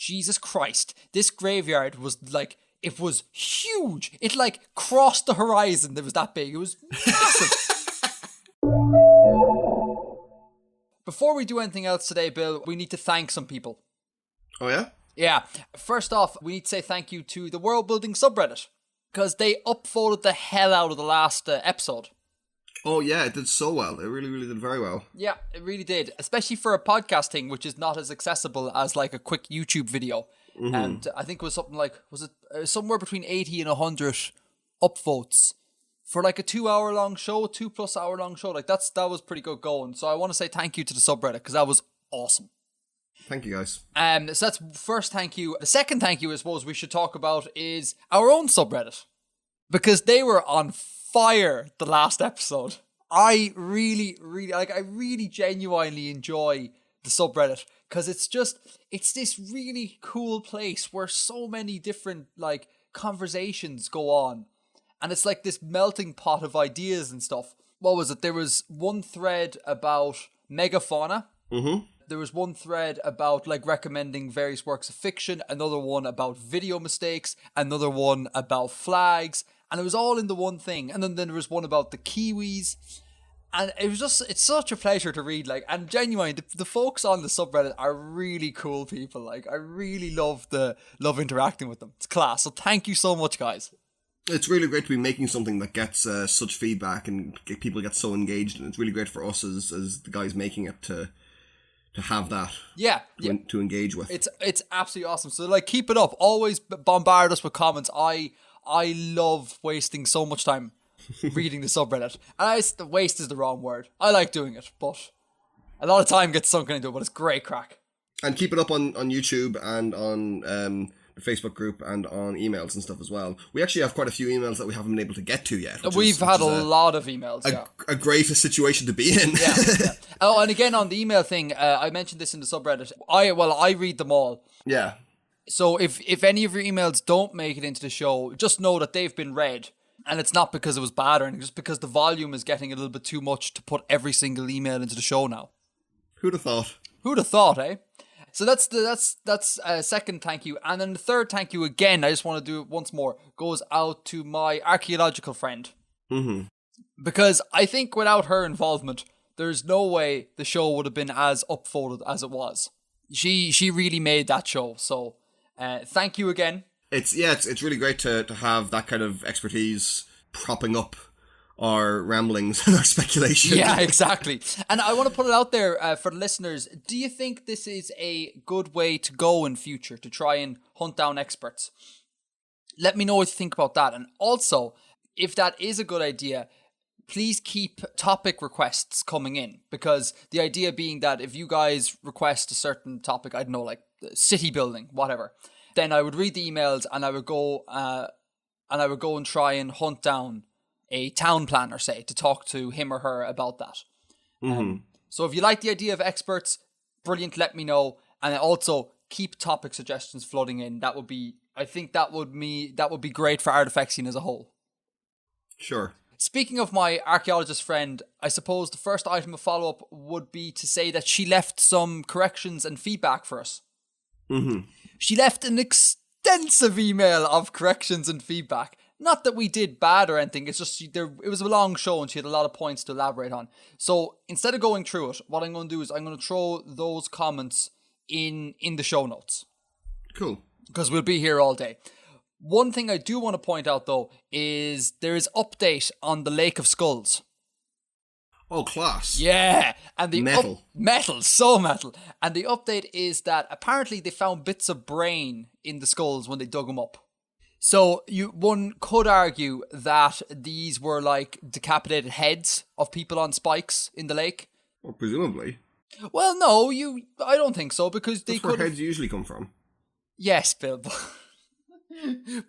Jesus Christ, this graveyard was like, it was huge. It like crossed the horizon. It was that big. It was massive. Before we do anything else today, Bill, we need to thank some people. Oh, yeah? Yeah. First off, we need to say thank you to the World Building subreddit, because they upvoted the hell out of the last episode. Oh, yeah, it did so well. It really, really did very well. Yeah, it really did. Especially for a podcast thing, which is not as accessible as like a quick YouTube video. Mm-hmm. And I think it was something like, was it somewhere between 80 and 100 upvotes for like a 2-hour long show, 2+ hour long show. Like that was pretty good going. So I want to say thank you to the subreddit, because that was awesome. Thank you, guys. So that's first thank you. The second thank you, I suppose, we should talk about is our own subreddit, because they were on fire the last episode. I really genuinely enjoy the subreddit, because it's this really cool place where so many different like conversations go on, and it's like this melting pot of ideas and stuff. What was it? There was one thread about megafauna. Mm-hmm. There was one thread about like recommending various works of fiction, another one about video mistakes, another one about flags, and it was all in the one thing. And then there was one about the Kiwis, and it's such a pleasure to read. Like, and genuinely, the folks on the subreddit are really cool people. Like, I really love interacting with them. It's class. So thank you so much, guys. It's really great to be making something that gets such feedback and people get so engaged, and it's really great for us as the guys making it to have that to engage with. It's absolutely awesome. So like, keep it up. Always bombard us with comments. I love wasting so much time reading the subreddit. And waste is the wrong word. I like doing it, but a lot of time gets sunken into it, but it's great crack. And keep it up on YouTube and on the Facebook group and on emails and stuff as well. We actually have quite a few emails that we haven't been able to get to yet. We've had a lot of emails. A great situation to be in. Yeah. Oh, and again on the email thing, I mentioned this in the subreddit. I read them all. Yeah. So if any of your emails don't make it into the show, just know that they've been read. And it's not because it was bad or anything, just because the volume is getting a little bit too much to put every single email into the show now. Who'd have thought? Who'd have thought, eh? So that's second thank you. And then the third thank you, again, I just want to do it once more, goes out to my archaeological friend. Mm-hmm. Because I think without her involvement, there's no way the show would have been as upvoted as it was. She really made that show. So thank you again. It's really great to have that kind of expertise propping up our ramblings and our speculation. Yeah, exactly. And I want to put it out there for the listeners. Do you think this is a good way to go in future to try and hunt down experts? Let me know what you think about that. And also, if that is a good idea, please keep topic requests coming in, because the idea being that if you guys request a certain topic, I don't know, like city building, whatever, then I would read the emails and I would go and try and hunt down a town planner, say, to talk to him or her about that. Mm-hmm. So if you like the idea of experts, brilliant, let me know. And also keep topic suggestions flooding in. That would be great for Artifexian as a whole. Sure. Speaking of my archaeologist friend, I suppose the first item of follow-up would be to say that she left some corrections and feedback for us. Mm-hmm. She left an extensive email of corrections and feedback. Not that we did bad or anything, it's just it was a long show and she had a lot of points to elaborate on. So instead of going through it, what I'm going to do is I'm going to throw those comments in the show notes. Cool. Because we'll be here all day. One thing I do want to point out, though, is there is update on the Lake of Skulls. Oh, class. Yeah. And the metal. So metal. And the update is that apparently they found bits of brain in the skulls when they dug them up. So one could argue that these were like decapitated heads of people on spikes in the lake. Well, presumably. Well, no, I don't think so, because that's where heads usually come from. Yes, Bill.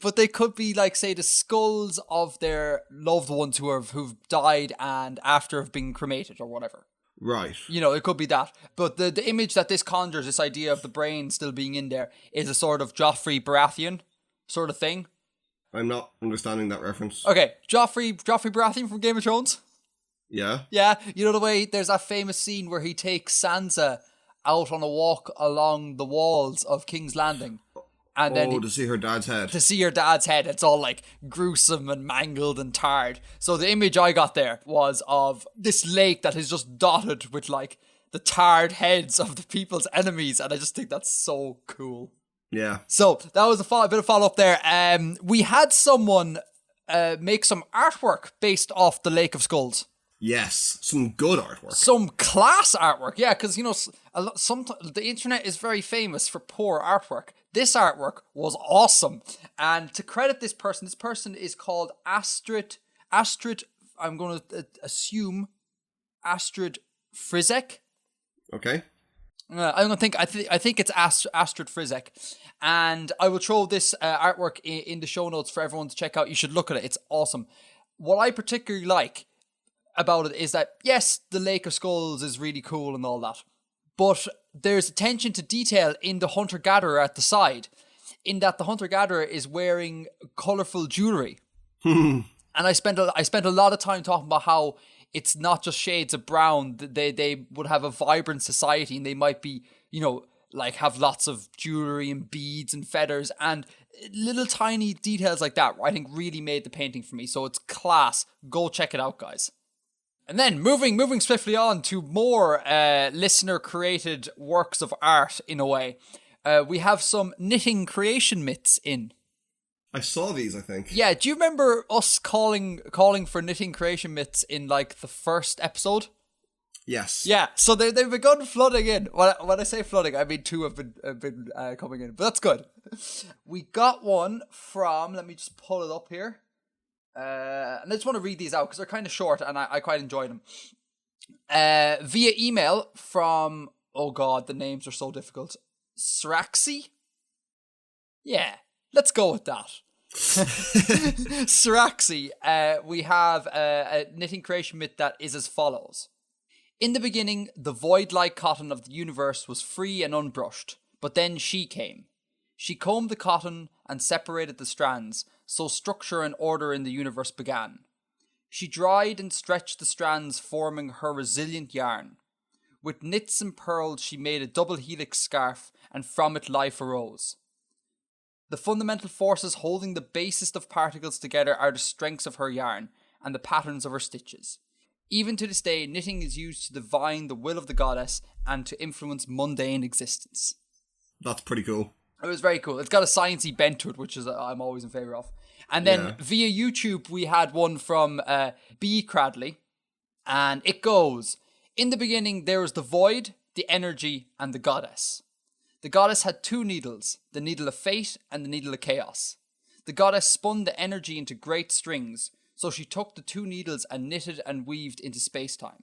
But they could be like, say, the skulls of their loved ones who've died and after have been cremated or whatever. Right. You know, it could be that. But the image that this conjures, this idea of the brain still being in there, is a sort of Joffrey Baratheon sort of thing. I'm not understanding that reference. Okay, Joffrey Baratheon from Game of Thrones? Yeah. Yeah, you know the way there's that famous scene where he takes Sansa out on a walk along the walls of King's Landing. And then to see her dad's head. To see her dad's head. It's all like gruesome and mangled and tarred. So the image I got there was of this lake that is just dotted with like the tarred heads of the people's enemies. And I just think that's so cool. Yeah. So that was a bit of follow-up there. We had someone make some artwork based off the Lake of Skulls. Yes, some good artwork. Some class artwork, yeah, because, you know, sometimes the internet is very famous for poor artwork. This artwork was awesome. And to credit this person is called Astrid, I'm going to assume Astrid Frizek. Okay. I think it's Astrid Frizek. And I will throw this artwork in the show notes for everyone to check out. You should look at it. It's awesome. What I particularly like about it is that, yes, the Lake of Skulls is really cool and all that, but there's attention to detail in the hunter-gatherer at the side, in that the hunter-gatherer is wearing colourful jewellery. And I spent a lot of time talking about how it's not just shades of brown. They would have a vibrant society, and they might be, you know, like have lots of jewellery and beads and feathers and little tiny details like that, I think really made the painting for me. So it's class. Go check it out, guys. And then moving swiftly on to more listener-created works of art, in a way. We have some knitting creation myths in. I saw these, I think. Yeah, do you remember us calling for knitting creation myths in, like, the first episode? Yes. Yeah, so they've begun flooding in. When I say flooding, I mean 2 have been coming in, but that's good. We got one from, let me just pull it up here. And I just want to read these out because they're kind of short and I quite enjoy them. Via email from, oh god, the names are so difficult. Sraxi? Yeah, let's go with that. Sraxi. We have a knitting creation myth that is as follows. In the beginning, the void-like cotton of the universe was free and unbrushed, but then she came. She combed the cotton and separated the strands, so structure and order in the universe began. She dried and stretched the strands, forming her resilient yarn. With knits and pearls she made a double helix scarf, and from it life arose. The fundamental forces holding the basest of particles together are the strengths of her yarn, and the patterns of her stitches. Even to this day, knitting is used to divine the will of the goddess, and to influence mundane existence. That's pretty cool. It was very cool. It's got a sciencey bent to it, which is I'm always in favour of. And then via YouTube, we had one from B. Cradley. And it goes, in the beginning, there was the void, the energy, and the goddess. The goddess had 2 needles, the needle of fate and the needle of chaos. The goddess spun the energy into great strings, so she took the 2 needles and knitted and weaved into space-time.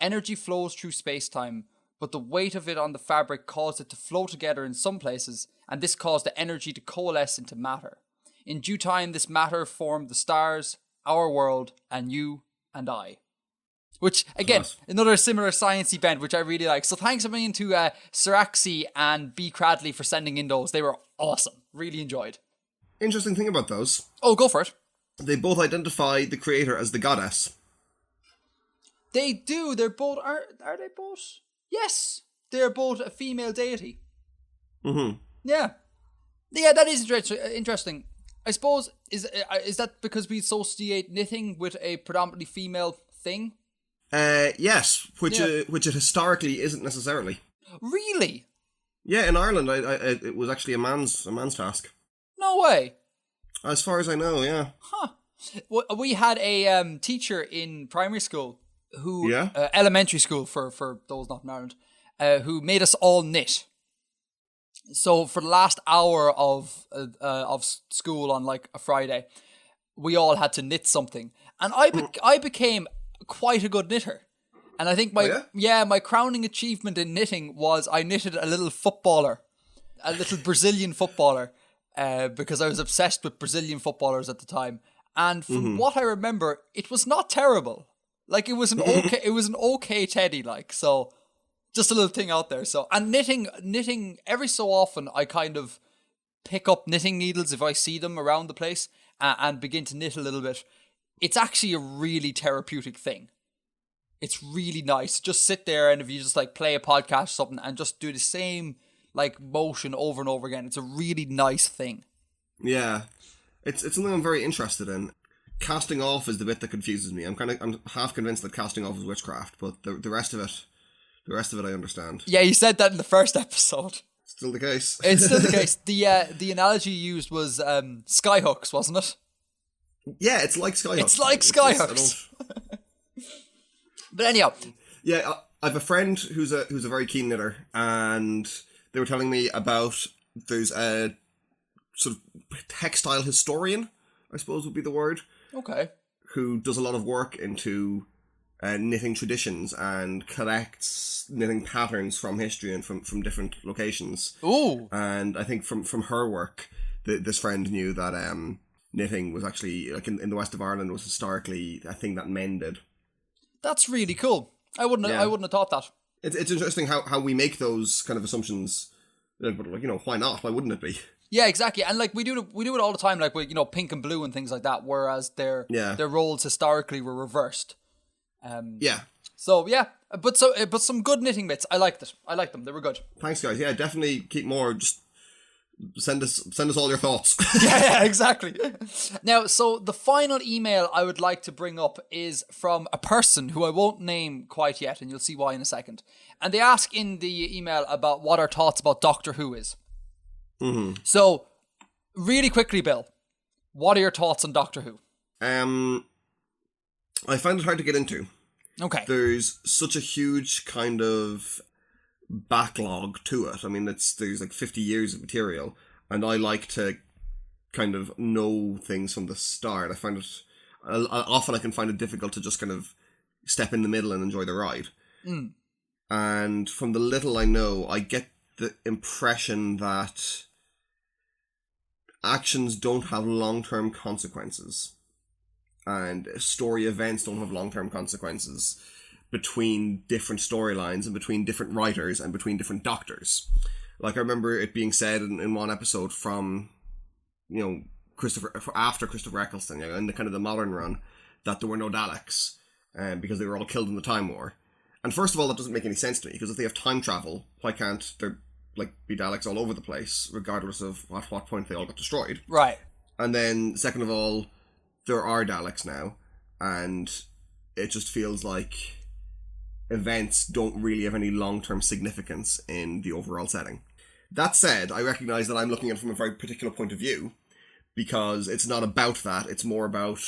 Energy flows through space-time, but the weight of it on the fabric caused it to flow together in some places, and this caused the energy to coalesce into matter. In due time, this matter formed the stars, our world, and you and I. Which, again, another similar sciencey bent, which I really like. So thanks a million to Siraxi and B. Cradley for sending in those. They were awesome. Really enjoyed. Interesting thing about those. Oh, go for it. They both identify the creator as the goddess. They do. They're both... Are they both... Yes, they're both a female deity. Mm-hmm. Yeah. Yeah, that is interesting. I suppose, is that because we associate knitting with a predominantly female thing? Yes, which it historically isn't necessarily. Really? Yeah, in Ireland, it was actually a man's task. No way. As far as I know, yeah. Huh. We had a teacher in primary school who, yeah? Elementary school for those not in Ireland, who made us all knit. So for the last hour of school on like a Friday, we all had to knit something, and I became quite a good knitter. And I think my crowning achievement in knitting was I knitted a little footballer, a little Brazilian footballer, because I was obsessed with Brazilian footballers at the time. And from what I remember, it was not terrible. Like it was an okay teddy, like, so just a little thing out there. So, and knitting every so often I kind of pick up knitting needles if I see them around the place and begin to knit a little bit. It's actually a really therapeutic thing. It's really nice. Just sit there, and if you just like play a podcast or something and just do the same like motion over and over again, it's a really nice thing. Yeah, it's something I'm very interested in. Casting off is the bit that confuses me. I'm half convinced that casting off is witchcraft, but the rest of it I understand. Yeah, you said that in the first episode. Still the case. It's still the case. The analogy you used was skyhooks, wasn't it? Yeah, it's like skyhooks. It's like skyhooks. But anyhow, yeah, I have a friend who's a very keen knitter, and they were telling me about there's a sort of textile historian, I suppose would be the word. Okay. Who does a lot of work into knitting traditions and collects knitting patterns from history and from different locations. Ooh. And I think from her work, this friend knew that knitting was actually, like in the west of Ireland, was historically a thing that men did. That's really cool. I wouldn't have thought that. It's interesting how we make those kind of assumptions. But like, why not? Why wouldn't it be? Yeah, exactly. And like we do it all the time, like with pink and blue and things like that. Whereas their roles historically were reversed. Yeah. So yeah, but some good knitting bits. I liked it. I liked them. They were good. Thanks, guys. Yeah, definitely keep more. Just send us all your thoughts. yeah, exactly. Now, so the final email I would like to bring up is from a person who I won't name quite yet, and you'll see why in a second. And they ask in the email about what our thoughts about Doctor Who is. Mm-hmm. So, really quickly, Bill, what are your thoughts on Doctor Who? I find it hard to get into. Okay. There's such a huge kind of backlog to it. I mean, there's like 50 years of material, and I like to kind of know things from the start. I find it often I can find it difficult to just kind of step in the middle and enjoy the ride. Mm. And from the little I know, I get the impression that actions don't have long-term consequences, and story events don't have long-term consequences between different storylines and between different writers and between different doctors. Like, I remember it being said in one episode from, after Christopher Eccleston, in the kind of the modern run, that there were no Daleks, because they were all killed in the Time War. And first of all, that doesn't make any sense to me, because if they have time travel, why can't there be Daleks all over the place, regardless of at what point they all got destroyed? Right. And then, second of all, there are Daleks now, and it just feels like events don't really have any long-term significance in the overall setting. That said, I recognise that I'm looking at it from a very particular point of view, because it's not about that, it's more about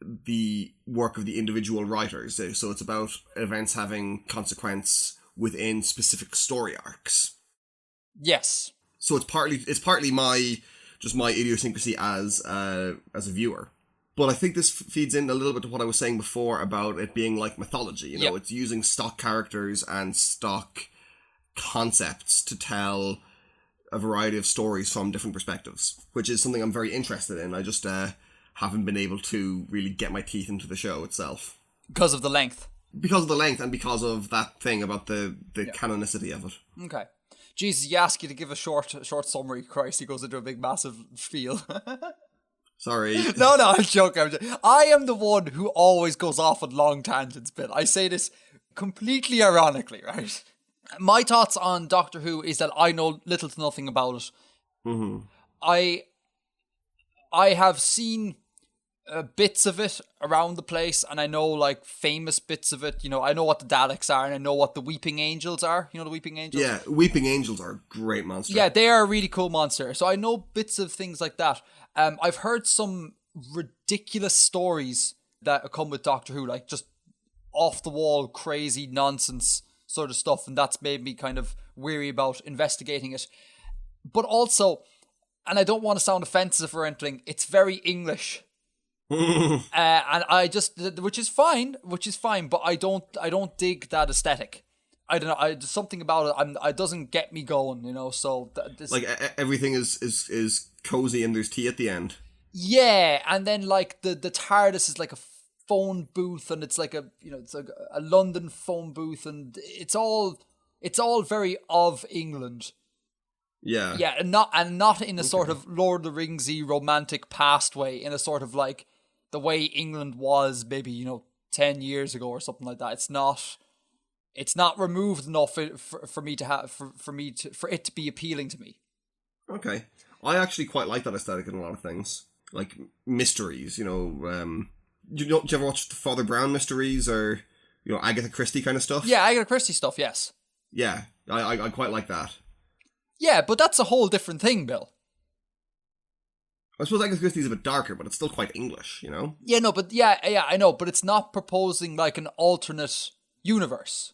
the work of the individual writers. So it's about events having consequence within specific story arcs. Yes. So it's partly my idiosyncrasy as a viewer. But I think this feeds in a little bit to what I was saying before about it being like mythology. It's using stock characters and stock concepts to tell a variety of stories from different perspectives, which is something I'm very interested in. I just haven't been able to really get my teeth into the show itself. Because of the length. Because of the length and because of that thing about the canonicity of it. Okay. Jesus, he asked you to give a short summary. Christ, he goes into a big, massive spiel. Sorry. No, I'm joking. I am the one who always goes off on long tangents, Bill. I say this completely ironically, right? My thoughts on Doctor Who is that I know little to nothing about it. Mm-hmm. I have seen bits of it around the place, and I know like famous bits of it. I know what the Daleks are, and I know what the Weeping Angels are. You know the Weeping Angels? Yeah, Weeping Angels are a great monster. Yeah, they are a really cool monster. So I know bits of things like that. I've heard some ridiculous stories that come with Doctor Who, like just off the wall, crazy nonsense sort of stuff, and that's made me kind of weary about investigating it. But also, and I don't want to sound offensive or anything, it's very English. And I just, which is fine, but I don't dig that aesthetic. I don't know. There's something about it. It doesn't get me going, So everything is cozy and there's tea at the end. Yeah, and then like the TARDIS is like a phone booth, and it's like it's like a London phone booth, and it's all very of England. Yeah. Yeah, and not in a sort of Lord of the Ringsy romantic past way, in a sort of like the way England was maybe 10 years ago or something like that. It's not removed enough for me to have for it to be appealing to me. Okay. I actually quite like that aesthetic in a lot of things. Like mysteries, do you ever watch the Father Brown mysteries or, Agatha Christie kind of stuff? Yeah, Agatha Christie stuff, yes. Yeah, I quite like that. Yeah, but that's a whole different thing, Bill. I suppose Agatha Christie's a bit darker, but it's still quite English, Yeah, no, but yeah, I know, but it's not proposing like an alternate universe.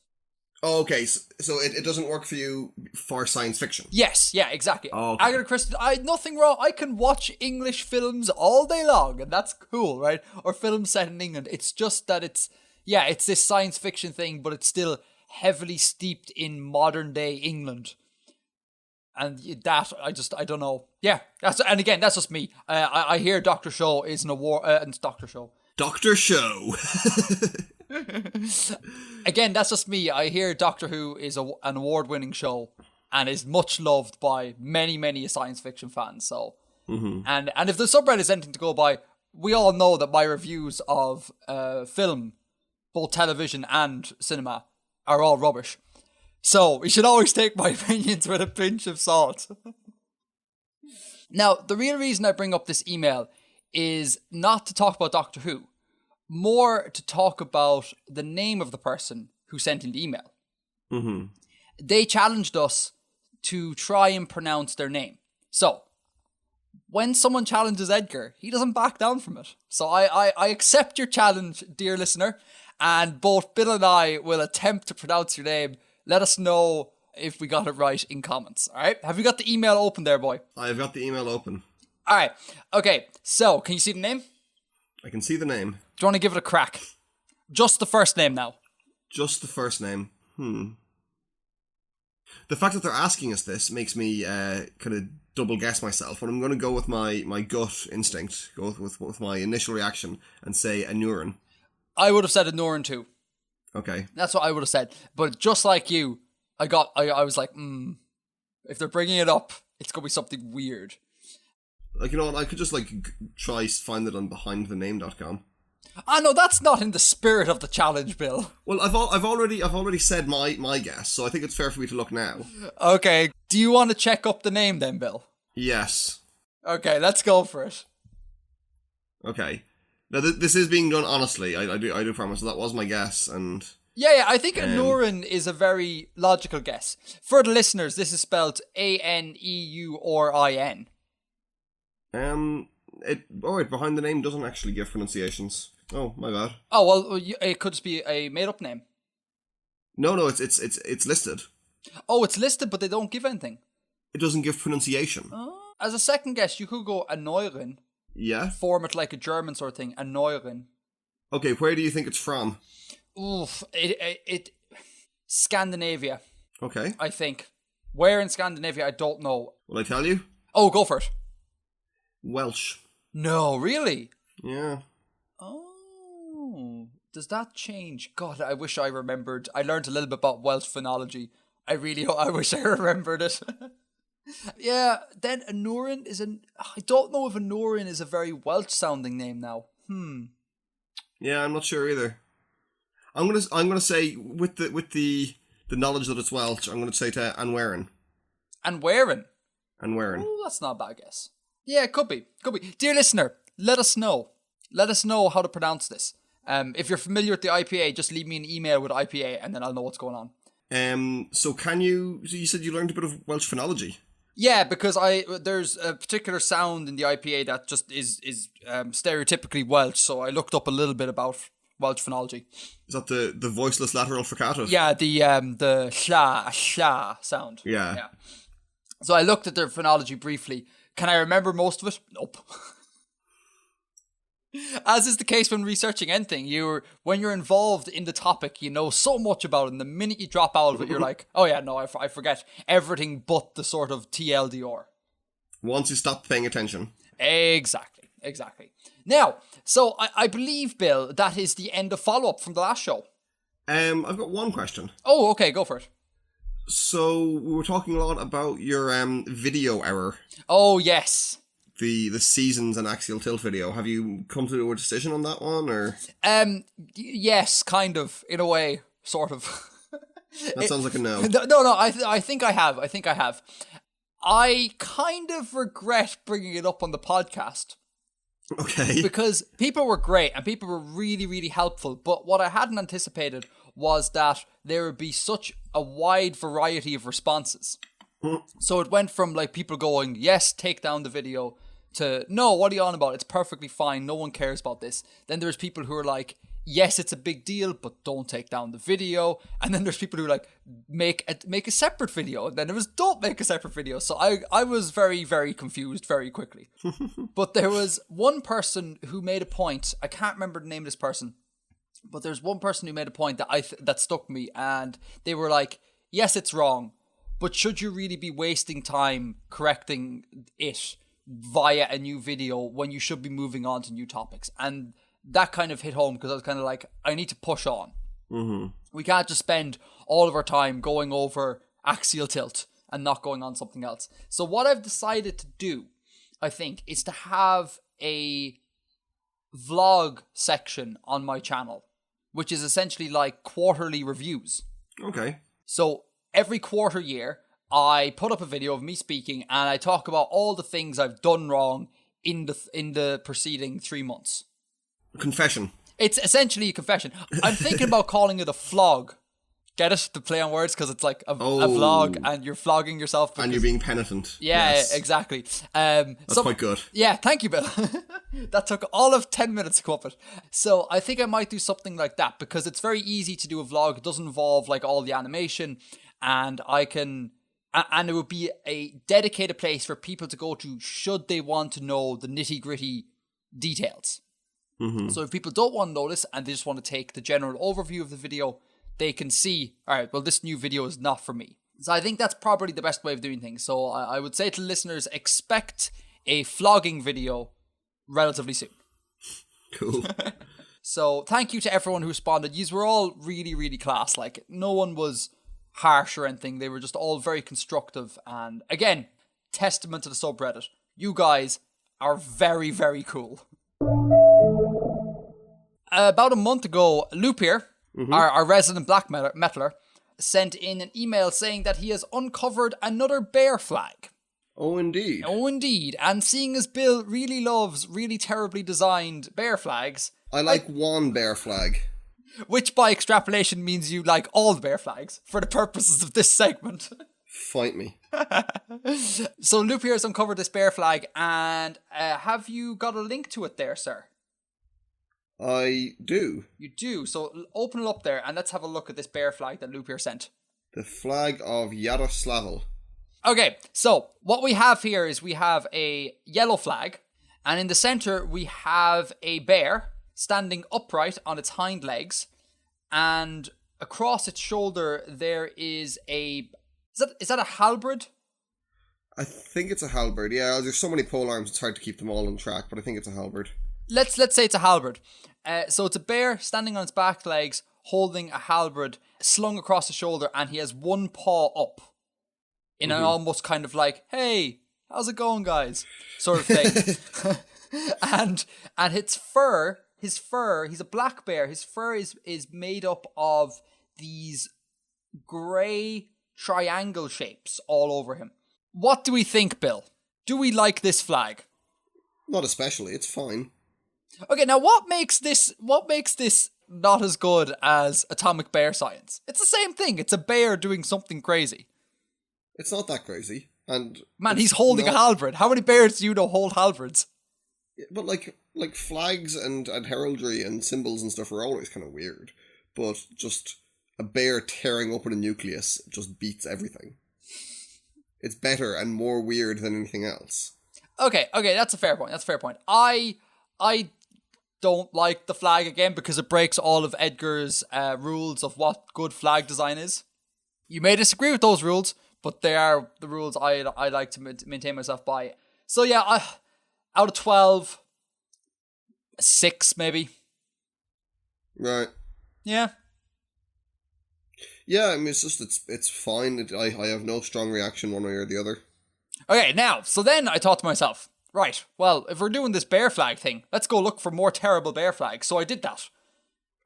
Oh, okay, so it doesn't work for you for science fiction? Yes, yeah, exactly. Oh, okay. Agatha Christie, nothing wrong. I can watch English films all day long, and that's cool, right? Or films set in England. It's just that it's this science fiction thing, but it's still heavily steeped in modern day England. And that, I don't know. Yeah, and again, that's just me. I hear Dr. Show is an award, Dr. Show. Dr. Show! Again, that's just me. I hear Doctor Who is an award-winning show and is much loved by many, many science fiction fans. So, and if the subreddit is anything to go by, we all know that my reviews of film, both television and cinema, are all rubbish. So, you should always take my opinions with a pinch of salt. Now, the real reason I bring up this email is not to talk about Doctor Who, more to talk about the name of the person who sent in the email. Mm-hmm. They challenged us to try and pronounce their name. So, when someone challenges Edgar, he doesn't back down from it. So I accept your challenge, dear listener, and both Bill and I will attempt to pronounce your name. Let us know if we got it right in comments, alright? Have you got the email open there, boy? I've got the email open. Alright, okay, so, can you see the name? I can see the name. Do you want to give it a crack? Just the first name now. Just the first name. The fact that they're asking us this makes me kind of double guess myself, but I'm going to go with my gut instinct, go with my initial reaction, and say Anurin. I would have said Anurin too. Okay. That's what I would have said. But just like you, I was like, if they're bringing it up, it's going to be something weird. Like, what, I could just, try find it on behindthename.com. No, that's not in the spirit of the challenge, Bill. Well, I've already said my guess, so I think it's fair for me to look now. Okay, do you want to check up the name then, Bill? Yes. Okay, let's go for it. Okay. Now, this is being done honestly, I do promise. So that was my guess, and... Yeah, I think Anurin is a very logical guess. For the listeners, this is spelled Aneurin. Wait, behind the name doesn't actually give pronunciations. Oh, my bad. Oh, well, it could just be a made-up name. No, it's listed. Oh, it's listed, but they don't give anything. It doesn't give pronunciation. As a second guess, you could go Aneurin. Yeah? Form it like a German sort of thing, Aneurin. Okay, where do you think it's from? Oof, it Scandinavia. Okay. I think. Where in Scandinavia, I don't know. Will I tell you? Oh, go for it. Welsh. No, really? Yeah. Oh, does that change? God, I wish I remembered. I learned a little bit about Welsh phonology. I wish I remembered it. Yeah, then Anurin I don't know if Anurin is a very Welsh-sounding name now. Yeah, I'm not sure either. I'm gonna say with the knowledge that it's Welsh, I'm gonna say to Aneurin. Aneurin? Aneurin. Oh, that's not a bad guess. Yeah, it could be. Dear listener, let us know. Let us know how to pronounce this. If you're familiar with the IPA, just leave me an email with IPA and then I'll know what's going on. So you said you learned a bit of Welsh phonology? Yeah, because there's a particular sound in the IPA that just is stereotypically Welsh, so I looked up a little bit about Welsh phonology. Is that the voiceless lateral fricative? Yeah, the sha sound. Yeah. So I looked at their phonology briefly. Can I remember most of it? Nope. As is the case when researching anything, when you're involved in the topic, you know so much about it, and the minute you drop out of it, you're like, oh yeah, no, I forget everything but the sort of TLDR. Once you stop paying attention. Exactly. Now, so I believe, Bill, that is the end of follow-up from the last show. I've got one question. Oh, okay, go for it. So, we were talking a lot about your video error. Oh, yes. the seasons and axial tilt video. Have you come to a decision on that one, or? Yes, kind of, in a way, sort of. That sounds like a no. No, I think I have. I kind of regret bringing it up on the podcast. Okay. Because people were great and people were really, really helpful. But what I hadn't anticipated was that there would be such a wide variety of responses. So it went from like people going, yes, take down the video, to no, what are you on about? It's perfectly fine. No one cares about this. Then there's people who are like, yes, it's a big deal, but don't take down the video. And then there's people who are like, make a separate video. And then it was, don't make a separate video. So I was very, very confused very quickly. But there was one person who made a point. I can't remember the name of this person, but there's one person who made a point that that stuck me. And they were like, yes, it's wrong, but should you really be wasting time correcting it via a new video when you should be moving on to new topics? And that kind of hit home because I was kind of like, I need to push on. Mm-hmm. We can't just spend all of our time going over axial tilt and not going on something else. So what I've decided to do, I think, is to have a vlog section on my channel, which is essentially like quarterly reviews. Okay. So every quarter year, I put up a video of me speaking and I talk about all the things I've done wrong in the preceding 3 months. Confession. It's essentially a confession. I'm thinking about calling it a flog. Get it? The play on words, because it's like a vlog and you're flogging yourself. And you're being penitent. Yeah, yes. Exactly. That's quite good. Yeah, thank you, Bill. That took all of 10 minutes to come up with. So I think I might do something like that because it's very easy to do a vlog. It doesn't involve like all the animation, and and it would be a dedicated place for people to go to should they want to know the nitty-gritty details. Mm-hmm. So if people don't want to know this and they just want to take the general overview of the video, they can see, all right, well, this new video is not for me. So I think that's probably the best way of doing things. So I would say to listeners, expect a flogging video relatively soon. Cool. So thank you to everyone who responded. Yous were all really, really class. Like, no one was harsh or anything. They were just all very constructive. And again, testament to the subreddit. You guys are very, very cool. About a month ago, Loop here, our resident black metaler, sent in an email saying that he has uncovered another bear flag. Oh, indeed. Oh, indeed. And seeing as Bill really loves really terribly designed bear flags... I like one bear flag. Which by extrapolation means you like all the bear flags for the purposes of this segment. Fight me. So Loop here has uncovered this bear flag, and have you got a link to it there, sir? I do. You do. So open it up there and let's have a look at this bear flag that Loop here sent. The flag of Yaroslavel. Okay, so what we have here is we have a yellow flag, and in the center we have a bear standing upright on its hind legs, and across its shoulder there is a... Is that a halberd? I think it's a halberd. Yeah, there's so many pole arms it's hard to keep them all on track, but I think it's a halberd. Let's say it's a halberd. So it's a bear standing on its back legs, holding a halberd slung across the shoulder, and he has one paw up in an almost kind of like, hey, how's it going, guys? Sort of thing. and its fur, he's a black bear. His fur is made up of these grey triangle shapes all over him. What do we think, Bill? Do we like this flag? Not especially. It's fine. Okay, now what makes this not as good as atomic bear science? It's the same thing. It's a bear doing something crazy. It's not that crazy. And man, he's holding a halberd. How many bears do you know hold halberds? But like flags and heraldry and symbols and stuff are always kind of weird. But just a bear tearing open a nucleus just beats everything. It's better and more weird than anything else. Okay, that's a fair point. I don't like the flag again because it breaks all of Edgar's rules of what good flag design is. You may disagree with those rules, but they are the rules I like to maintain myself by. So yeah, out of 12, 6 maybe. Right. Yeah. Yeah, I mean, it's fine. I have no strong reaction one way or the other. Okay, now, so then I thought to myself, Right, well, if we're doing this bear flag thing, let's go look for more terrible bear flags. So I did that.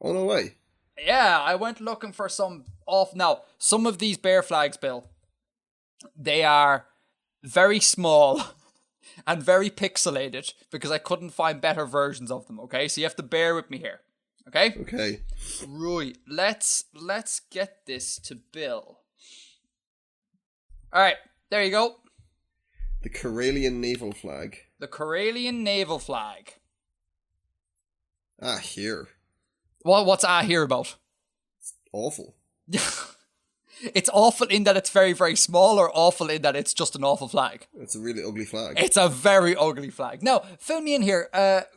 Oh, no way. Yeah, I went looking for some off. Now, some of these bear flags, Bill, they are very small and very pixelated because I couldn't find better versions of them, okay? So you have to bear with me here, okay? Okay. Right, let's get this to Bill. All right, there you go. The Karelian naval flag. The Karelian naval flag. Ah, here. What's here about? Awful. It's awful in that it's very, very small, or awful in that it's just an awful flag? It's a really ugly flag. It's a very ugly flag. Now, fill me in here.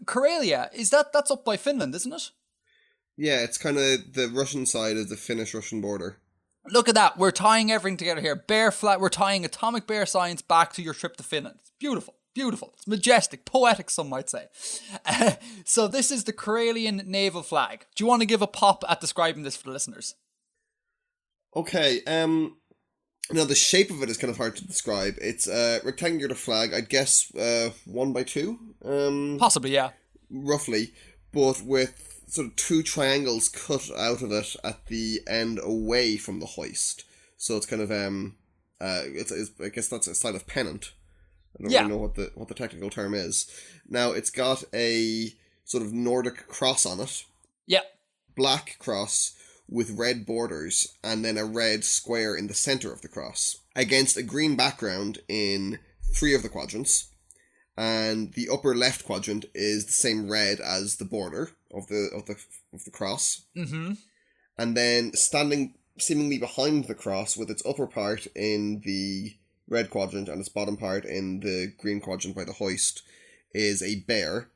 Karelia, that's up by Finland, isn't it? Yeah, it's kind of the Russian side of the Finnish-Russian border. Look at that. We're tying everything together here. Bear flag. We're tying atomic bear science back to your trip to Finland. It's beautiful. Beautiful. It's majestic. Poetic, some might say. So this is the Karelian naval flag. Do you want to give a pop at describing this for the listeners? Okay, now the shape of it is kind of hard to describe. It's a rectangular flag, I'd guess 1x2. Possibly, yeah. Roughly, but with sort of two triangles cut out of it at the end away from the hoist. So it's kind of it's I guess that's a style of pennant. I don't really know what the technical term is. Now it's got a sort of Nordic cross on it. Yeah. Black cross with red borders, and then a red square in the center of the cross, against a green background in 3 of the quadrants. And the upper left quadrant is the same red as the border of the cross. Mm-hmm. And then standing seemingly behind the cross, with its upper part in the red quadrant and its bottom part in the green quadrant by the hoist, is a bear.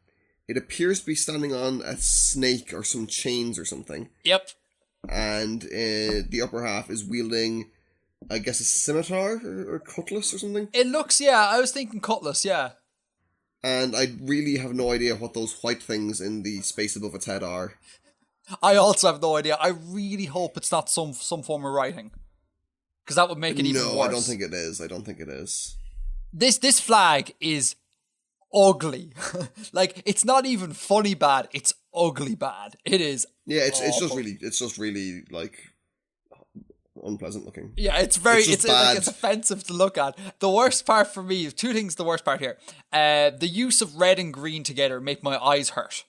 It appears to be standing on a snake or some chains or something. Yep. And the upper half is wielding, I guess, a scimitar or cutlass or something. It looks, yeah, I was thinking cutlass, yeah. And I really have no idea what those white things in the space above its head are. I also have no idea. I really hope it's not some form of writing, because that would make it even worse. No, I don't think it is. This flag is ugly. Like, it's not even funny bad. It's ugly bad. It is. Yeah, it's just really like unpleasant looking. Yeah, it's offensive to look at. The worst part for me, 2 things. The worst part here, the use of red and green together make my eyes hurt.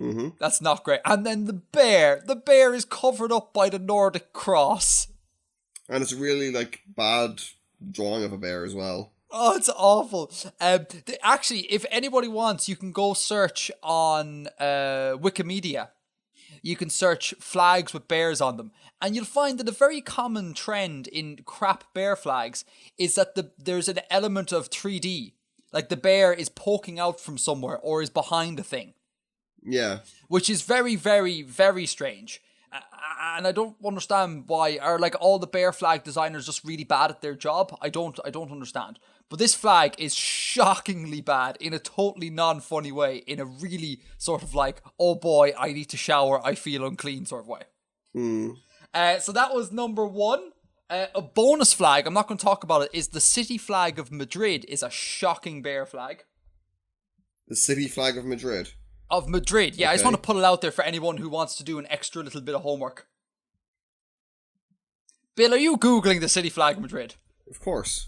Mm-hmm. That's not great. And then the bear is covered up by the Nordic cross, and it's a really like bad drawing of a bear as well. Oh, it's awful. Actually, if anybody wants, you can go search on Wikimedia. You can search flags with bears on them, and you'll find that a very common trend in crap bear flags is that there's an element of 3D. Like the bear is poking out from somewhere or is behind a thing. Yeah. Which is very, very, very strange. And I don't understand why. Are like all the bear flag designers just really bad at their job? I don't understand. But this flag is shockingly bad in a totally non-funny way, in a really sort of like, oh boy, I need to shower, I feel unclean sort of way. Mm. So that was number 1. A bonus flag, I'm not going to talk about it, is the city flag of Madrid is a shocking bear flag. The city flag of Madrid? Of Madrid, yeah. Okay. I just want to put it out there for anyone who wants to do an extra little bit of homework. Bill, are you Googling the city flag of Madrid? Of course.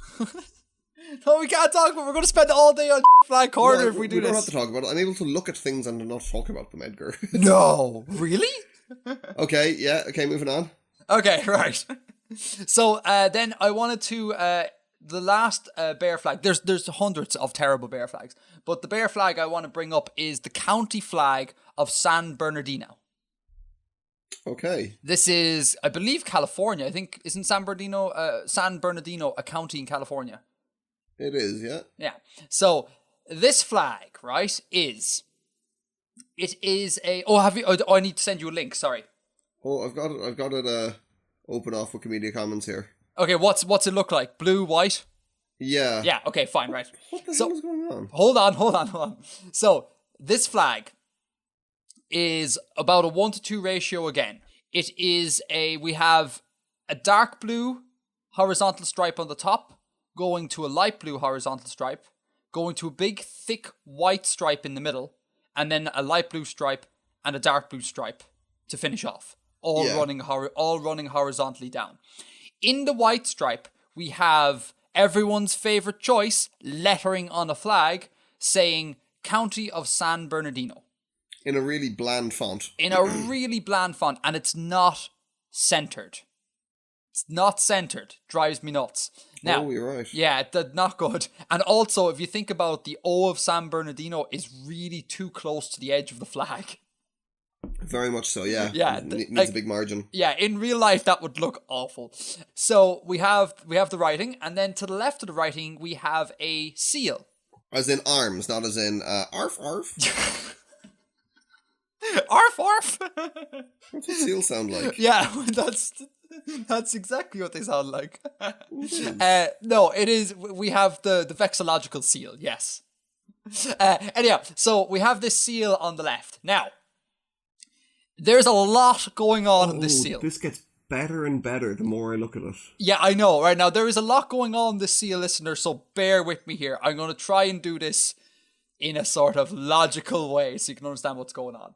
No, we can't talk about it. We're going to spend all day on flag corner if we do this. We don't have to talk about it. I'm able to look at things and not talk about them, Edgar. No, really? Okay, moving on. Okay, right. So then I wanted to, the last bear flag, there's hundreds of terrible bear flags, but the bear flag I want to bring up is the county flag of San Bernardino. Okay. This is, I believe, California. I think, isn't San Bernardino a county in California? It is, yeah. Yeah. So this flag, right, it is a. Oh, I need to send you a link. Sorry. Oh, I've got it. Open off Wikimedia Commons here. Okay, what's it look like? Blue, white? Yeah. Yeah. Okay, fine, right. What the hell is going on? Hold on. So this flag is about a 1-to-2 ratio again. It is we have a dark blue horizontal stripe on the top, going to a light blue horizontal stripe, going to a big, thick white stripe in the middle, and then a light blue stripe and a dark blue stripe to finish off, all running horizontally down. In the white stripe, we have everyone's favourite choice, lettering on a flag, saying County of San Bernardino. In a really bland font. And it's not centred. It's not centred. Drives me nuts. Now, you're right. Yeah, not good. And also, if you think about the O of San Bernardino is really too close to the edge of the flag. Very much so, yeah. Yeah, It needs a big margin. Yeah, in real life that would look awful. So we have the writing, and then to the left of the writing we have a seal. As in arms, not as in arf arf. Arf arf. What's a seal sound like? Yeah, that's exactly what they sound like. No, it is. We have the vexillological seal. Yes. Anyhow, so we have this seal on the left now. There's a lot going on in this seal. This gets better and better the more I look at it. Yeah, I know. Right now, there is a lot going on in this seal, listener, so bear with me here. I'm going to try and do this in a sort of logical way so you can understand what's going on.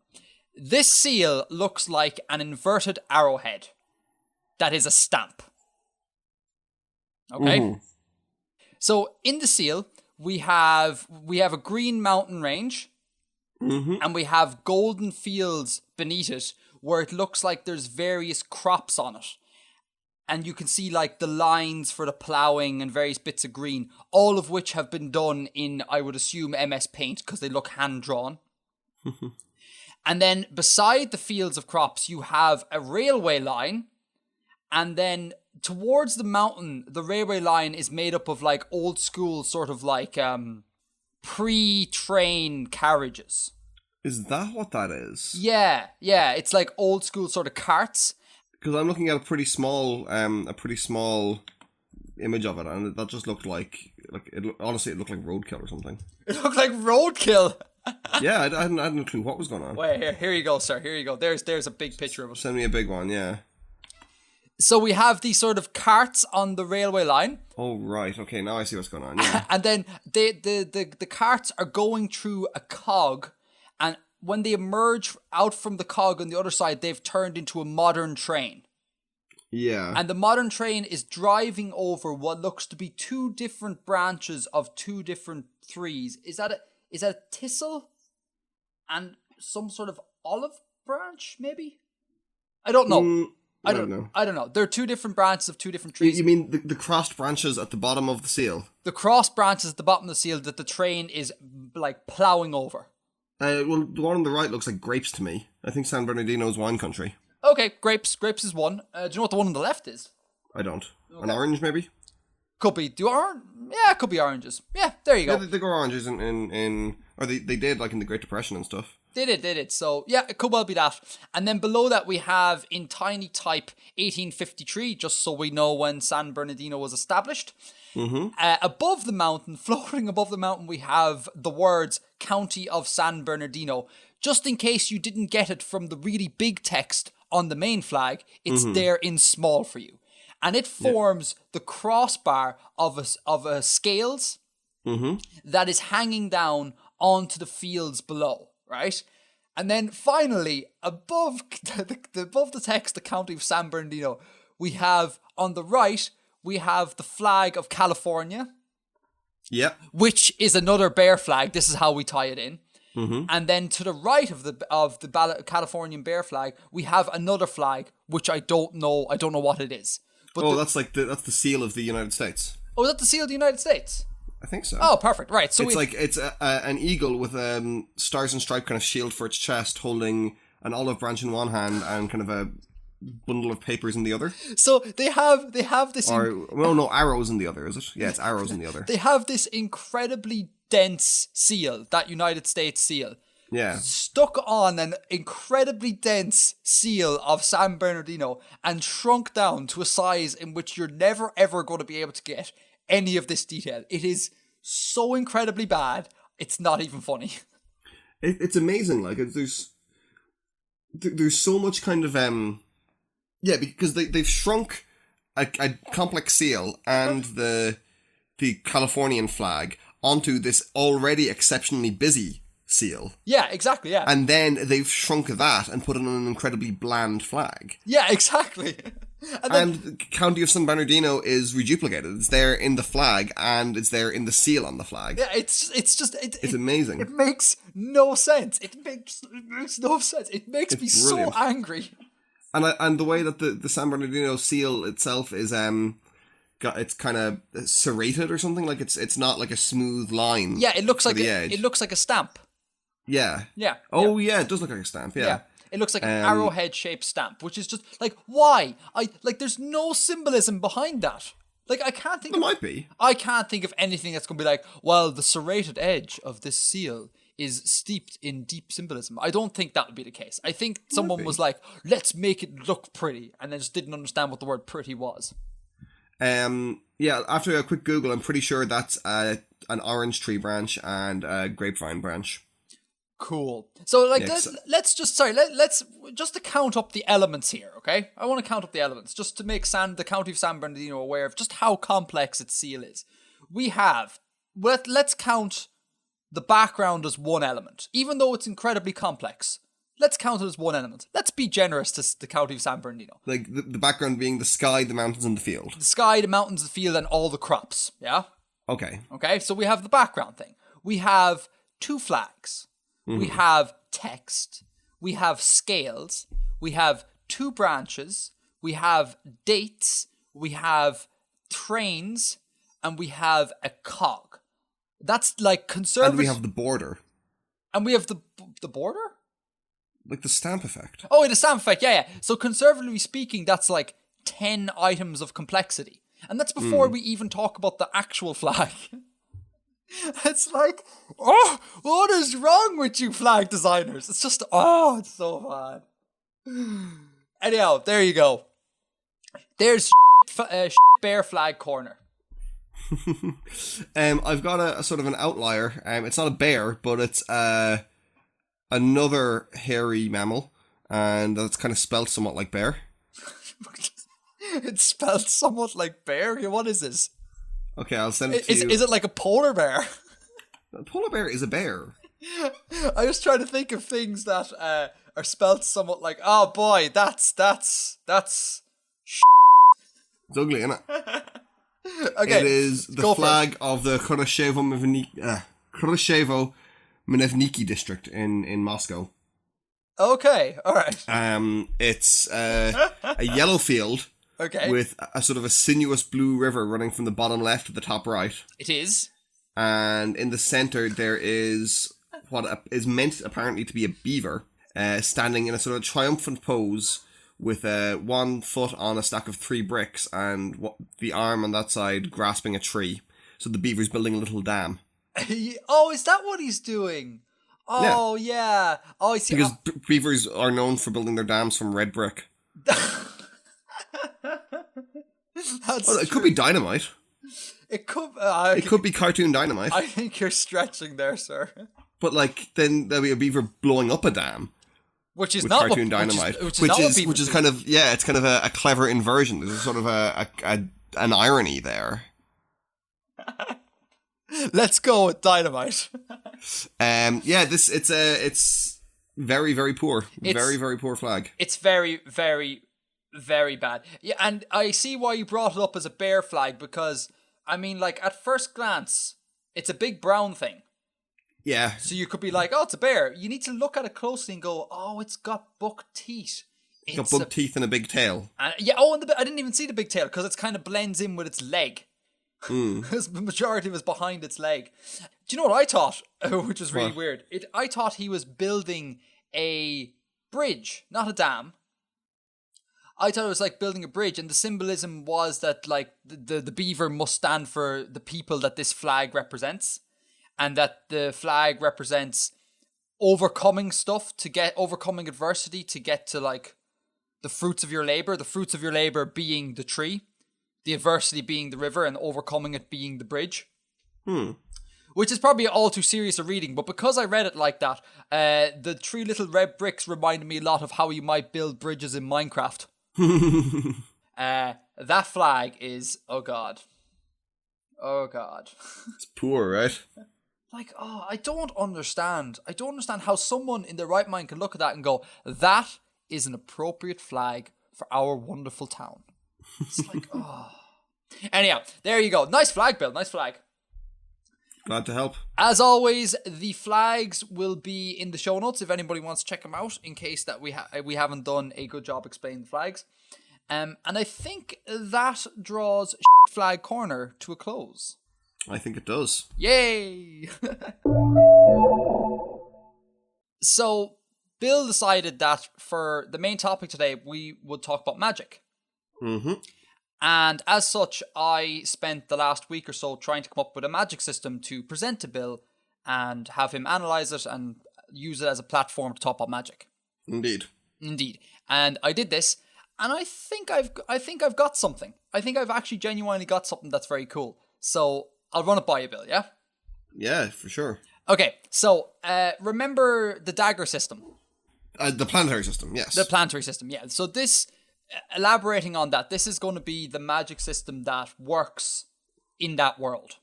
This seal looks like an inverted arrowhead. That is a stamp. Okay? Mm-hmm. So, in the seal, we have a green mountain range. Mm-hmm. And we have golden fields beneath it where it looks like there's various crops on it. And you can see like the lines for the ploughing and various bits of green, all of which have been done in, I would assume, MS Paint because they look hand-drawn. And then beside the fields of crops, you have a railway line. And then towards the mountain, the railway line is made up of like old school sort of like pre-train carriages. Is that what that is? Yeah. It's like old school sort of carts. Because I'm looking at a pretty small image of it, and that just looked like honestly, it looked like roadkill or something. It looked like roadkill. Yeah, I hadn't a clue what was going on. Wait, here you go, sir. Here you go. There's a big picture of it. Send me a big one, yeah. So we have these sort of carts on the railway line. Oh, right. Okay, now I see what's going on. Yeah. And then the carts are going through a cog, and when they emerge out from the cog on the other side, they've turned into a modern train. Yeah. And the modern train is driving over what looks to be two different branches of two different trees. Is that a thistle and some sort of olive branch, maybe? I don't know. I don't know. There are two different branches of two different trees. You mean the crossed branches at the bottom of the seal? The crossed branches at the bottom of the seal that the train is like ploughing over. Well, the one on the right looks like grapes to me. I think San Bernardino's wine country. Okay, grapes. Grapes is one. Do you know what the one on the left is? I don't. Okay. An orange, maybe? Could be. Yeah, it could be oranges. Yeah, there you go. Yeah, they go oranges or they did like in the Great Depression and stuff. They did. So, yeah, it could well be that. And then below that, we have in tiny type 1853, just so we know when San Bernardino was established. Mm-hmm. Above the mountain, floating above the mountain, we have the words County of San Bernardino. Just in case you didn't get it from the really big text on the main flag, it's there in small for you. And it forms the crossbar of a scales that is hanging down onto the fields below. Right? And then finally, above the text, the County of San Bernardino, we have, on the right, we have the flag of California. Yep. Which is another bear flag. This is how we tie it in. Mm-hmm. And then to the right of the Californian bear flag, we have another flag, which I don't know what it is. But that's the seal of the United States. Oh, is that the seal of the United States? I think so. Oh, perfect. Right. So it's an eagle with stars and stripe kind of shield for its chest, holding an olive branch in one hand and kind of a bundle of papers in the other. So they have this. No, arrows in the other. Is it? Yeah, it's arrows in the other. They have this incredibly dense seal, that United States seal. Yeah. Stuck on an incredibly dense seal of San Bernardino and shrunk down to a size in which you're never ever going to be able to get any of this detail. It is so incredibly bad, it's not even funny. It's amazing. Like, there's so much kind of because they've shrunk a complex seal and the Californian flag onto this already exceptionally busy seal. Yeah, exactly, yeah. And then they've shrunk that and put it on an incredibly bland flag. Yeah, exactly. And County of San Bernardino is reduplicated. It's there in the flag and it's there in the seal on the flag. Yeah, it's amazing. It makes no sense. It makes no sense. It makes me brilliant. so angry. And the way that the San Bernardino seal itself is it's kind of serrated or something, like it's not like a smooth line. Yeah, it looks like edge. It looks like a stamp. Yeah. Yeah. Oh yeah, it does look like a stamp. Yeah. It looks like an arrowhead-shaped stamp, which is just like, why? There's no symbolism behind that. Like, I can't think. There might be. I can't think of anything that's going to be like, well, the serrated edge of this seal is steeped in deep symbolism. I don't think that would be the case. I think someone was like, let's make it look pretty, and then just didn't understand what the word pretty was. Yeah, after a quick Google, I'm pretty sure that's an orange tree branch and a grapevine branch. Cool. So, like, let's just to count up the elements here, okay? I want to count up the elements just to make the County of San Bernardino aware of just how complex its seal is. We have, let's count the background as one element, even though it's incredibly complex. Let's count it as one element. Let's be generous to the County of San Bernardino. Like, the background being the sky, the mountains, and the field. The sky, the mountains, the field, and all the crops, yeah? Okay, so we have the background thing. We have 2 flags. We have text, we have scales, we have 2 branches, we have dates, we have trains, and we have a cog. That's like conservative. And we have the border. And we have the border? Like the stamp effect. Oh, the stamp effect, yeah. So conservatively speaking, that's like 10 items of complexity. And that's before we even talk about the actual flag. It's like, oh, what is wrong with you flag designers? It's just, it's so bad. Anyhow, there you go. There's bear flag corner. I've got a sort of an outlier. It's not a bear, but it's another hairy mammal, and that's kind of spelt somewhat like bear. It's spelled somewhat like bear? What is this? Okay, I'll send it to you. Is it like a polar bear? A polar bear is a bear. I was trying to think of things that are spelled somewhat like, oh boy, that's It's ugly, isn't it? Okay, it is the flag of the Khrushchevo Menevniki district in Moscow. Okay, alright. It's a yellow field. Okay. With a sort of a sinuous blue river running from the bottom left to the top right. It is. And in the centre there is what is meant apparently to be a beaver standing in a sort of triumphant pose with 1 foot on a stack of 3 bricks and the arm on that side grasping a tree. So the beaver's building a little dam. Oh, is that what he's doing? Oh, yeah. Oh, I see. Because beavers are known for building their dams from red brick. It could be dynamite. It could. It could be cartoon dynamite. I think you're stretching there, sir. But then there'll be a beaver blowing up a dam, which is with not cartoon dynamite, which is kind of it's kind of a clever inversion. There's sort of an irony there. Let's go with dynamite. It's very, very poor. Very, very poor flag. It's very, very, very bad. Yeah, and I see why you brought it up as a bear flag, because I mean, like, at first glance, it's a big brown thing. Yeah. So you could be like, oh, it's a bear. You need to look at it closely and go, oh, it's got buck teeth. It's got buck teeth and a big tail. And I didn't even see the big tail because it kind of blends in with its leg. Because the majority was behind its leg. Do you know what I thought? Which was really weird. I thought he was building a bridge, not a dam. I thought it was like building a bridge, and the symbolism was that like the beaver must stand for the people that this flag represents, and that the flag represents overcoming overcoming adversity to get to like the fruits of your labor. The fruits of your labor being the tree, the adversity being the river, and overcoming it being the bridge. Which is probably all too serious a reading, but because I read it like that, the 3 little red bricks reminded me a lot of how you might build bridges in Minecraft. That flag is, oh god. Oh God. It's poor, right? Like, I don't understand. I don't understand how someone in their right mind can look at that and go, that is an appropriate flag for our wonderful town. It's like, oh. Anyhow, there you go. Nice flag, Bill. Nice flag. Glad to help. As always, the flags will be in the show notes if anybody wants to check them out, in case that we haven't done a good job explaining the flags. And I think that draws Flag Corner to a close. I think it does. Yay! So, Bill decided that for the main topic today, we would talk about magic. Mm-hmm. And as such, I spent the last week or so trying to come up with a magic system to present to Bill and have him analyze it and use it as a platform to talk about magic. Indeed. And I did this, and I think I've got something. I think I've actually genuinely got something that's very cool. So I'll run it by you, Bill, yeah? Yeah, for sure. Okay, so remember the Dager system? The planetary system, yes. The planetary system, yeah. So this, elaborating on that, this is going to be the magic system that works in that world.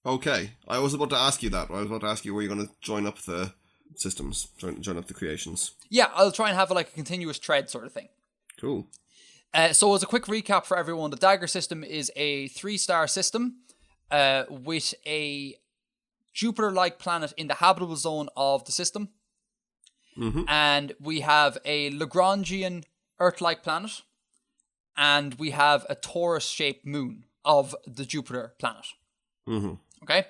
Okay, I was about to ask you that. I was about to ask you where you're going to join up the systems, join up the creations. Yeah, I'll try and have like a continuous thread sort of thing. Cool. So as a quick recap for everyone, the Dager system is a 3-star system with a Jupiter-like planet in the habitable zone of the system. Mm-hmm. And we have a Lagrangian Earth-like planet. And we have a Taurus-shaped moon of the Jupiter planet. Mm-hmm. Okay?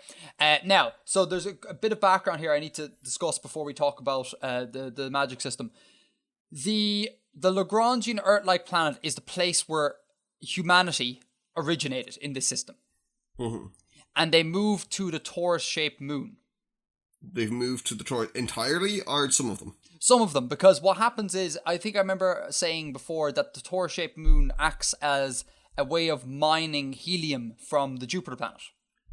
Now, so there's a bit of background here I need to discuss before we talk about the magic system. The Lagrangian Earth-like planet is the place where humanity originated in this system. Mm-hmm. And they moved to the Taurus-shaped moon. They've moved to the Taurus entirely, or some of them? Some of them, because what happens is, I think I remember saying before that the Taurus-shaped moon acts as a way of mining helium from the Jupiter planet.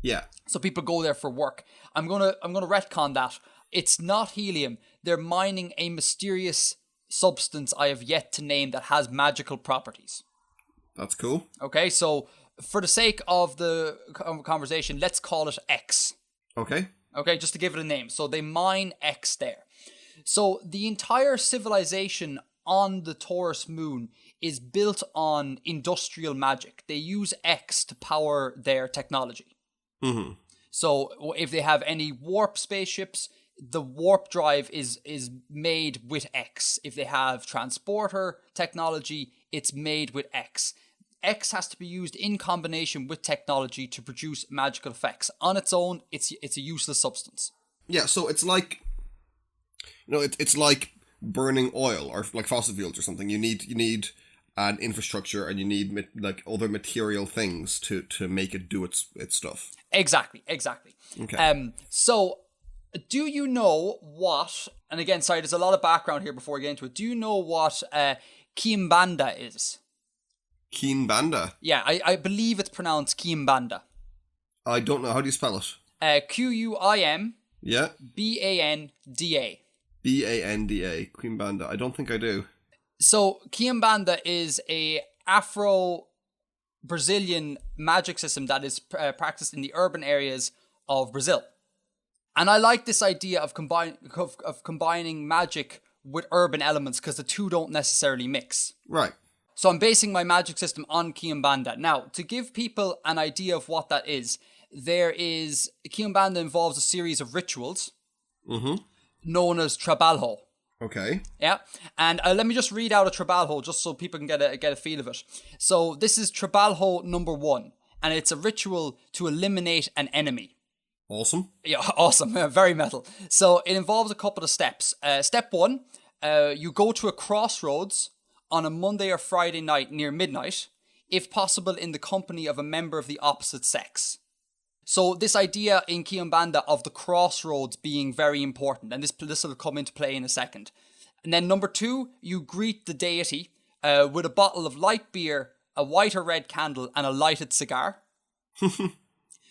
Yeah. So people go there for work. I'm gonna retcon that. It's not helium. They're mining a mysterious substance I have yet to name that has magical properties. That's cool. Okay, so for the sake of the conversation, let's call it X. Okay. Okay, just to give it a name. So they mine X there. So the entire civilization on the Taurus moon is built on industrial magic. They use X to power their technology. Mm-hmm. So if they have any warp spaceships, the warp drive is made with X. If they have transporter technology, it's made with X. X has to be used in combination with technology to produce magical effects. On its own, it's a useless substance. Yeah, so it's like, it's like burning oil or like fossil fuels or something. You need an infrastructure and you need like other material things to make it do its stuff. Exactly. Okay. So do you know what? And again, sorry, there's a lot of background here before we get into it. Do you know what Kimbanda is? Kimbanda? Yeah, I believe it's pronounced Kimbanda. I don't know. How do you spell it? Quim. Yeah. Banda. Banda. Kimbanda. I don't think I do. So Kimbanda is a Afro-Brazilian magic system that is practiced in the urban areas of Brazil. And I like this idea of combining magic with urban elements because the two don't necessarily mix. Right. So I'm basing my magic system on Kimbanda. Now, to give people an idea of what that is, Kimbanda involves a series of rituals known as trabalho. Okay. Yeah, and let me just read out a trabalho just so people can get a feel of it. So this is trabalho number 1, and it's a ritual to eliminate an enemy. Awesome. Yeah, awesome. Very metal. So it involves a couple of steps. Step 1, you go to a crossroads on a Monday or Friday night near midnight, if possible in the company of a member of the opposite sex. So this idea in Kimbanda of the crossroads being very important, and this will come into play in a second. And then number 2, you greet the deity with a bottle of light beer, a white or red candle, and a lighted cigar.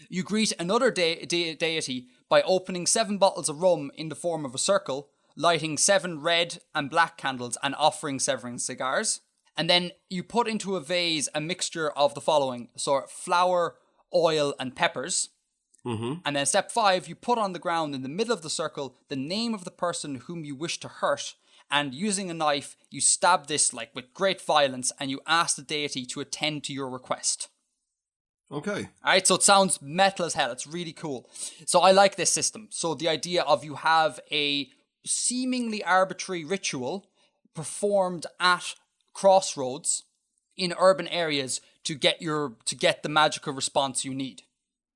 You greet another deity by opening 7 bottles of rum in the form of a circle, lighting 7 red and black candles, and offering 7 cigars. And then you put into a vase a mixture of the following. So flour, oil, and peppers. Mm-hmm. And then step 5, you put on the ground in the middle of the circle the name of the person whom you wish to hurt, and using a knife, you stab this like with great violence, and you ask the deity to attend to your request. Okay. Alright, so it sounds metal as hell. It's really cool. So I like this system. So the idea of you have a seemingly arbitrary ritual performed at crossroads in urban areas to get the magical response you need.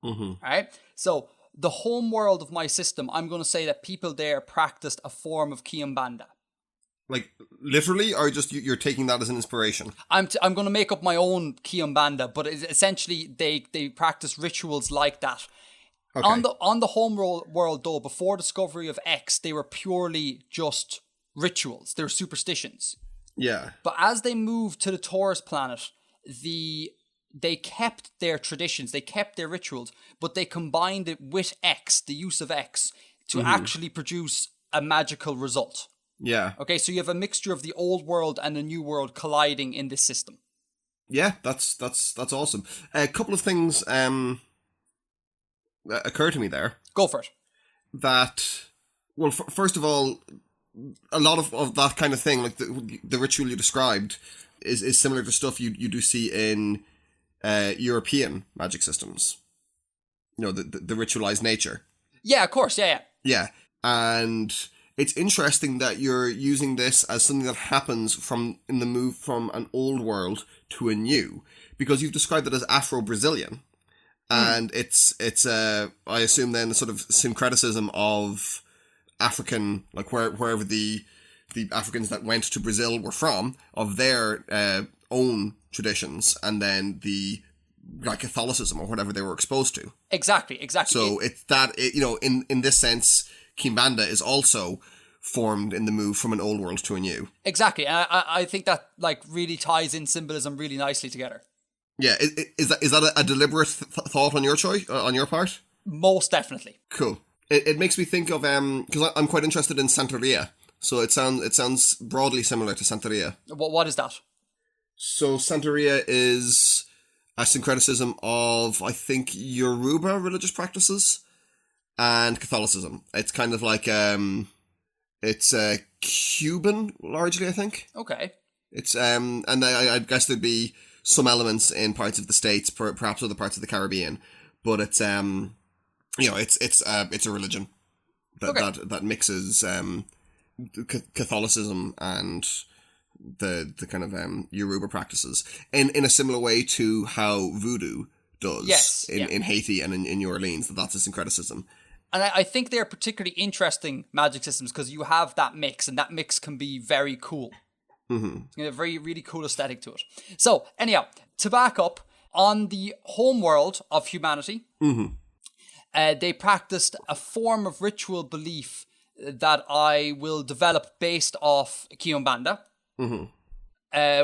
Mm-hmm. Alright? So the home world of my system, I'm going to say that people there practiced a form of Kiambanda. Like, literally, or just you're taking that as an inspiration? I'm going to make up my own Kiambanda, but essentially they practice rituals like that. Okay. On the home world, though, before discovery of X, they were purely just rituals. They were superstitions. Yeah. But as they moved to the Taurus planet, they kept their traditions, they kept their rituals, but they combined it with X, the use of X, to actually produce a magical result. Yeah. Okay, so you have a mixture of the old world and the new world colliding in this system. Yeah, that's awesome. A couple of things occur to me there. Go for it. That, well, first of all, a lot of that kind of thing, like the ritual you described, is similar to stuff you do see in European magic systems. You know, the ritualized nature. Yeah, of course, yeah. Yeah, and it's interesting that you're using this as something that happens in the move from an old world to a new, because you've described it as Afro-Brazilian, and it's I assume then a sort of syncretism of African, like wherever the Africans that went to Brazil were from, of their own traditions, and then the like Catholicism or whatever they were exposed to. Exactly. So it's that, you know, in this sense, Kimbanda is also formed in the move from an old world to a new. Exactly. And I think that like really ties in symbolism really nicely together. Yeah, is that a deliberate thought on your choice, on your part? Most definitely. Cool. It makes me think of because I'm quite interested in Santeria, so it sounds broadly similar to Santeria. What is that? So Santeria is a syncretism of, I think, Yoruba religious practices and Catholicism. It's kind of like it's Cuban largely, I think. Okay. It's and I guess there'd be some elements in parts of the States, perhaps other parts of the Caribbean, but it's you know, it's a religion that mixes Catholicism and the kind of Yoruba practices in a similar way to how voodoo does in Haiti and in New Orleans. That's a syncretism. And I think they're particularly interesting magic systems because you have that mix, and that mix can be very cool. Mm-hmm. It's got a very, really cool aesthetic to it. So, anyhow, to back up, on the home world of humanity, they practiced a form of ritual belief that I will develop based off Kiambanda,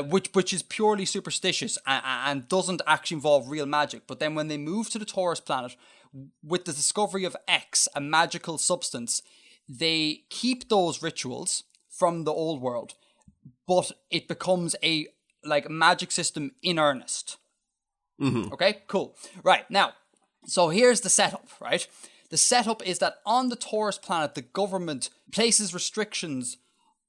which is purely superstitious and doesn't actually involve real magic. But then when they move to the Taurus planet, with the discovery of X, a magical substance, they keep those rituals from the old world, but it becomes a like magic system in earnest. Okay, cool. Right, now, so here's the setup, right? The setup is that on the Taurus planet, the government places restrictions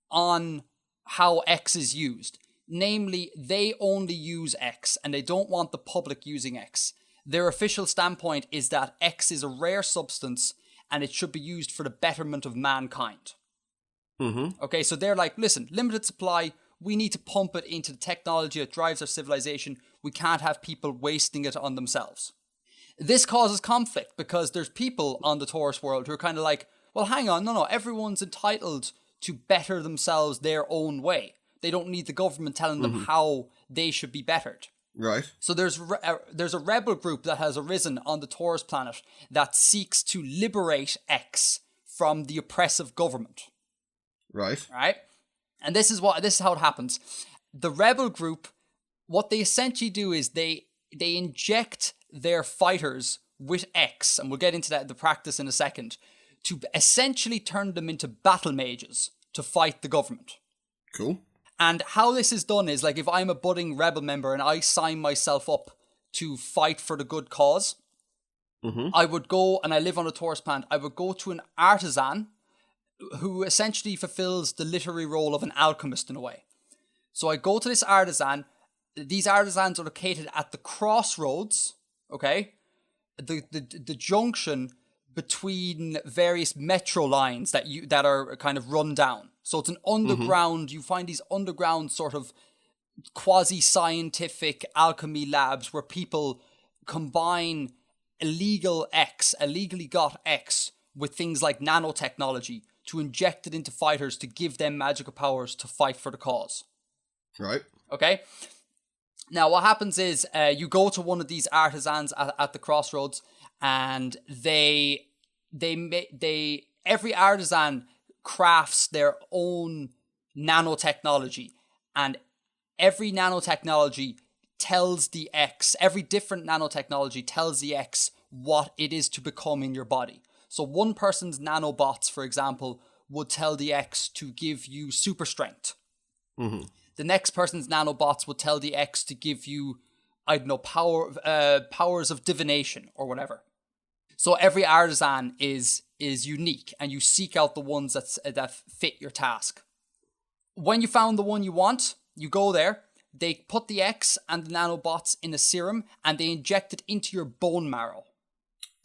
on how X is used. Namely, they only use X, and they don't want the public using X. Their official standpoint is that X is a rare substance, and it should be used for the betterment of mankind. Okay, so they're like, listen, limited supply, we need to pump it into the technology that drives our civilization. We can't have people wasting it on themselves. This causes conflict because there's people on the Taurus world who are kind of like, well, hang on, no, everyone's entitled to better themselves their own way. They don't need the government telling them how they should be bettered. Right. So there's a rebel group that has arisen on the Taurus planet that seeks to liberate X from the oppressive government. Right. Right? And this is how it happens. The rebel group, what they essentially do is they inject their fighters with X, and we'll get into the practice in a second, to essentially turn them into battle mages to fight the government. Cool. And how this is done is, like, if I'm a budding rebel member and I sign myself up to fight for the good cause, I would go, and I live on a tourist planet, I would go to an artisan who essentially fulfills the literary role of an alchemist in a way. So I go to this artisan. These artisans are located at the crossroads, okay? The junction between various metro lines that are kind of run down. So it's an underground, you find these underground sort of quasi-scientific alchemy labs where people combine illegally got X with things like nanotechnology to inject it into fighters to give them magical powers to fight for the cause. Right. Okay? Now, what happens is you go to one of these artisans at the crossroads, and every artisan crafts their own nanotechnology, and every nanotechnology tells the X, every different nanotechnology tells the X what it is to become in your body. So one person's nanobots, for example, would tell the X to give you super strength. The next person's nanobots would tell the X to give you, I don't know, powers of divination or whatever. So every artisan is unique, and you seek out the ones that fit your task. When you found the one you want, you go there. They put the X and the nanobots in a serum, and they inject it into your bone marrow.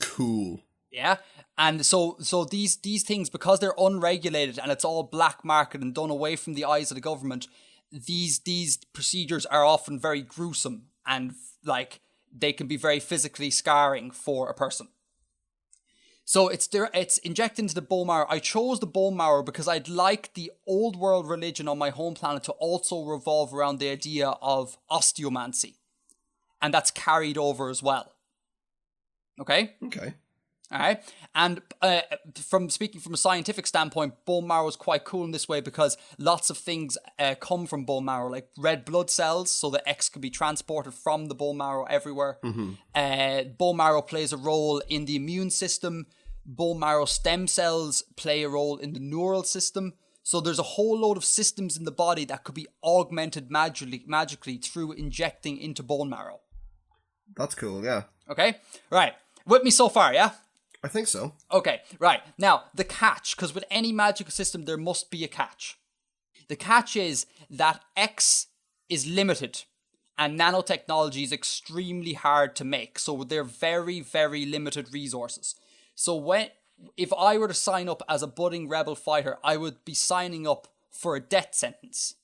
Cool. Yeah, and so these things, because they're unregulated and it's all black market and done away from the eyes of the government, these procedures are often very gruesome, and like they can be very physically scarring for a person. So it's injected into the bone marrow. I chose the bone marrow because I'd like the old world religion on my home planet to also revolve around the idea of osteomancy. And that's carried over as well. Okay? Okay. All right. And speaking from a scientific standpoint, bone marrow is quite cool in this way because lots of things come from bone marrow, like red blood cells, so the X can be transported from the bone marrow everywhere. Bone marrow plays a role in the immune system. Bone marrow stem cells play a role in the neural system. So there's a whole load of systems in the body that could be augmented magically through injecting into bone marrow. That's cool, yeah. Okay? Right. With me so far, yeah? I think so. Okay, right. Now, the catch, because with any magical system, there must be a catch. The catch is that X is limited, and nanotechnology is extremely hard to make. So they're very, very limited resources. So if I were to sign up as a budding rebel fighter, I would be signing up for a death sentence.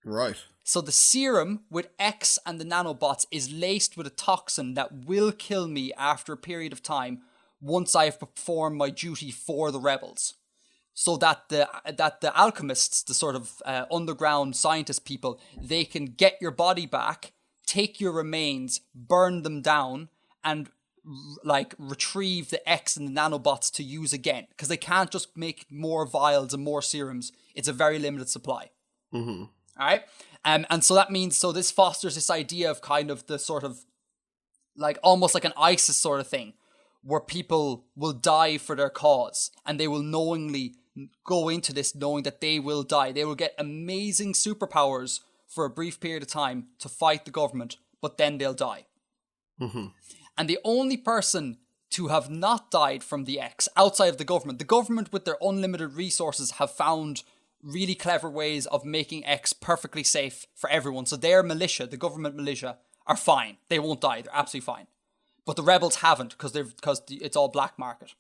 Right. So the serum with X and the nanobots is laced with a toxin that will kill me after a period of time once I have performed my duty for the rebels. So that the alchemists, the sort of underground scientist people, they can get your body back, take your remains, burn them down, and retrieve the X and the nanobots to use again. Because they can't just make more vials and more serums. It's a very limited supply. All right? And so that means, so this fosters this idea of kind of the sort of, like almost like an ISIS sort of thing, where people will die for their cause, and they will knowingly go into this knowing that they will die. They will get amazing superpowers for a brief period of time to fight the government, but then they'll die. And the only person to have not died from the X outside of the government with their unlimited resources have found really clever ways of making X perfectly safe for everyone. So their militia, the government militia, are fine. They won't die. They're absolutely fine. But the rebels haven't because it's all black market.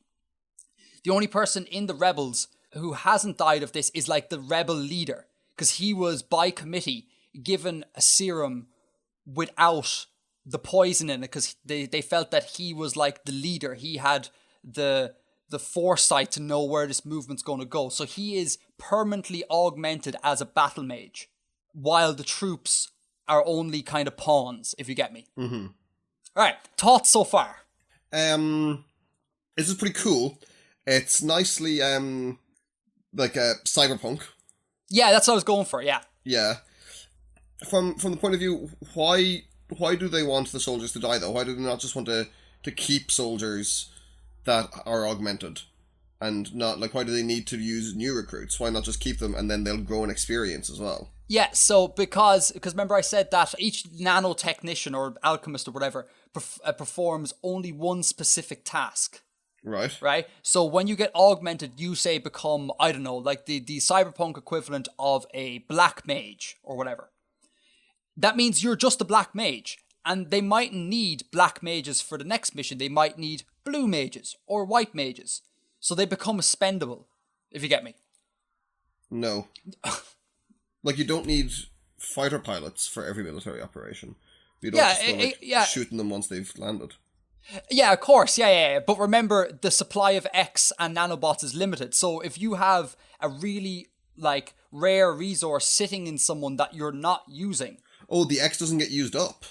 The only person in the rebels who hasn't died of this is like the rebel leader, because he was by committee given a serum without the poison in it, because they felt that he was like the leader. He had the foresight to know where this movement's going to go. So he is permanently augmented as a battle mage, while the troops are only kind of pawns, if you get me. All right, thoughts so far? This is pretty cool. It's nicely like a cyberpunk. Yeah, that's what I was going for. Yeah. Yeah. From the point of view, why do they want the soldiers to die though? Why do they not just want to keep soldiers that are augmented And not, like, why do they need to use new recruits? Why not just keep them and then they'll grow in experience as well? Yeah, so because remember I said that each nanotechnician or alchemist or whatever performs only one specific task. Right. Right? So when you get augmented, you say become, I don't know, like the cyberpunk equivalent of a black mage or whatever. That means you're just a black mage. And they mightn't need black mages for the next mission. They might need blue mages or white mages. So they become expendable, if you get me. No. Like, you don't need fighter pilots for every military operation. You don't just go, shooting them once they've landed. Yeah, of course. Yeah. But remember, the supply of X and nanobots is limited. So if you have a really, like, rare resource sitting in someone that you're not using... Oh, the X doesn't get used up?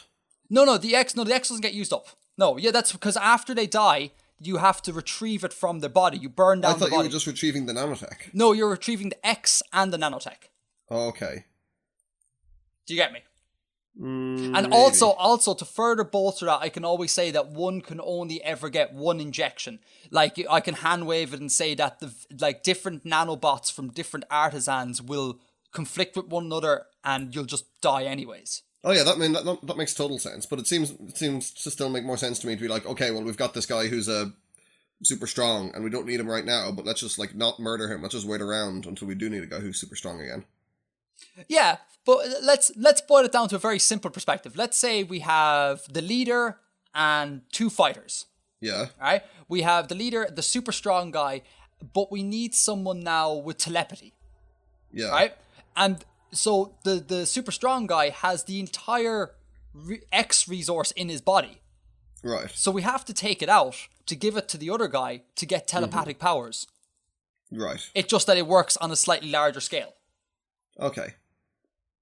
No, the X doesn't get used up. No, yeah, that's because after they die... You have to retrieve it from their body. You burn down the body. I thought you were just retrieving the nanotech. No, you're retrieving the X and the nanotech. Oh, okay. Do you get me? And maybe. Also, to further bolster that, I can always say that one can only ever get one injection. Like, I can hand wave it and say that different nanobots from different artisans will conflict with one another and you'll just die anyways. Oh yeah, that makes total sense. But it seems to still make more sense to me to be like, okay, well, we've got this guy who's super strong, and we don't need him right now, but let's just like not murder him. Let's just wait around until we do need a guy who's super strong again. Yeah, but let's boil it down to a very simple perspective. Let's say we have the leader and two fighters. Yeah. All right. We have the leader, the super strong guy, but we need someone now with telepathy. Yeah. Right. And so the super strong guy has the entire X resource in his body. Right. So we have to take it out to give it to the other guy to get telepathic powers. Right. It's just that it works on a slightly larger scale. Okay.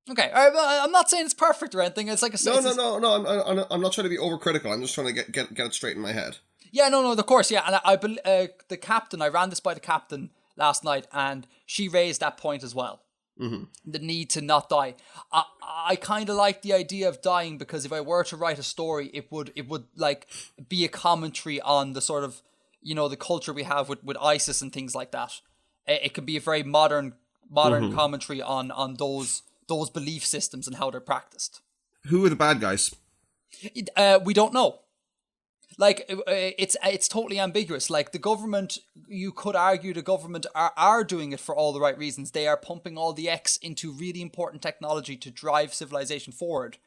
Okay. I'm not saying it's perfect or anything. It's like No. I'm not trying to be overcritical. I'm just trying to get it straight in my head. Yeah. No. Of course. Yeah. And the captain. I ran this by the captain last night, and she raised that point as well. Mm-hmm. The need to not die. I kind of like the idea of dying because if I were to write a story, it would like be a commentary on the sort of, you know, the culture we have with ISIS and things like that. It could be a very modern commentary on those belief systems and how they're practiced. Who are the bad guys? We don't know. Like, it's totally ambiguous. Like, the government, you could argue the government are doing it for all the right reasons. They are pumping all the X into really important technology to drive civilization forward.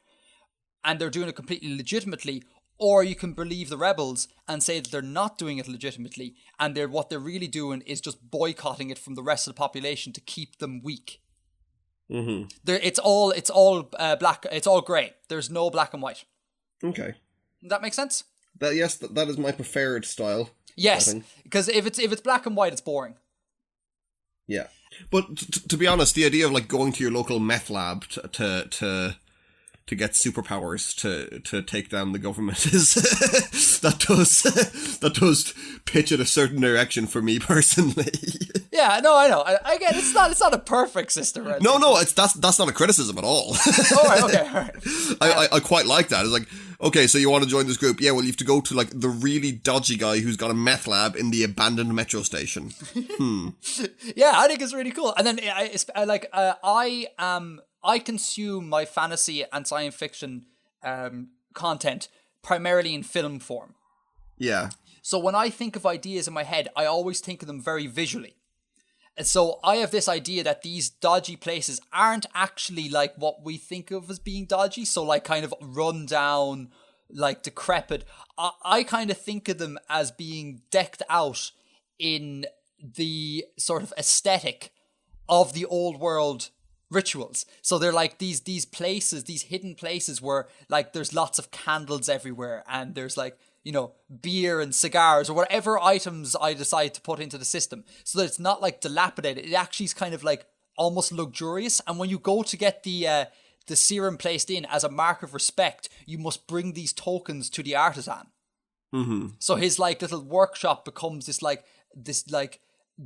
And they're doing it completely legitimately. Or you can believe the rebels and say that they're not doing it legitimately. And what they're really doing is just boycotting it from the rest of the population to keep them weak. Mm-hmm. It's all black. It's all grey. There's no black and white. Okay. Does that make sense? That is my preferred style. Yes, because if it's black and white, it's boring. Yeah, but to be honest, the idea of like going to your local meth lab to get superpowers to take down the government is that does pitch in a certain direction for me personally. Yeah, no, I know. I get it's not a perfect system. Right? No, that's not a criticism at all. All right. I quite like that. It's like, okay, so you want to join this group? Yeah, well, you have to go to like the really dodgy guy who's got a meth lab in the abandoned metro station. Yeah, I think it's really cool. And then I consume my fantasy and science fiction content primarily in film form. Yeah. So when I think of ideas in my head, I always think of them very visually. And so I have this idea that these dodgy places aren't actually like what we think of as being dodgy. So like kind of run down, like decrepit. I kind of think of them as being decked out in the sort of aesthetic of the old world rituals. So they're like these places, these hidden places where like there's lots of candles everywhere and there's like, you know, beer and cigars or whatever items I decide to put into the system so that it's not like dilapidated. It actually is kind of like almost luxurious. And when you go to get the serum placed in as a mark of respect, you must bring these tokens to the artisan. Mm-hmm. So his like little workshop becomes this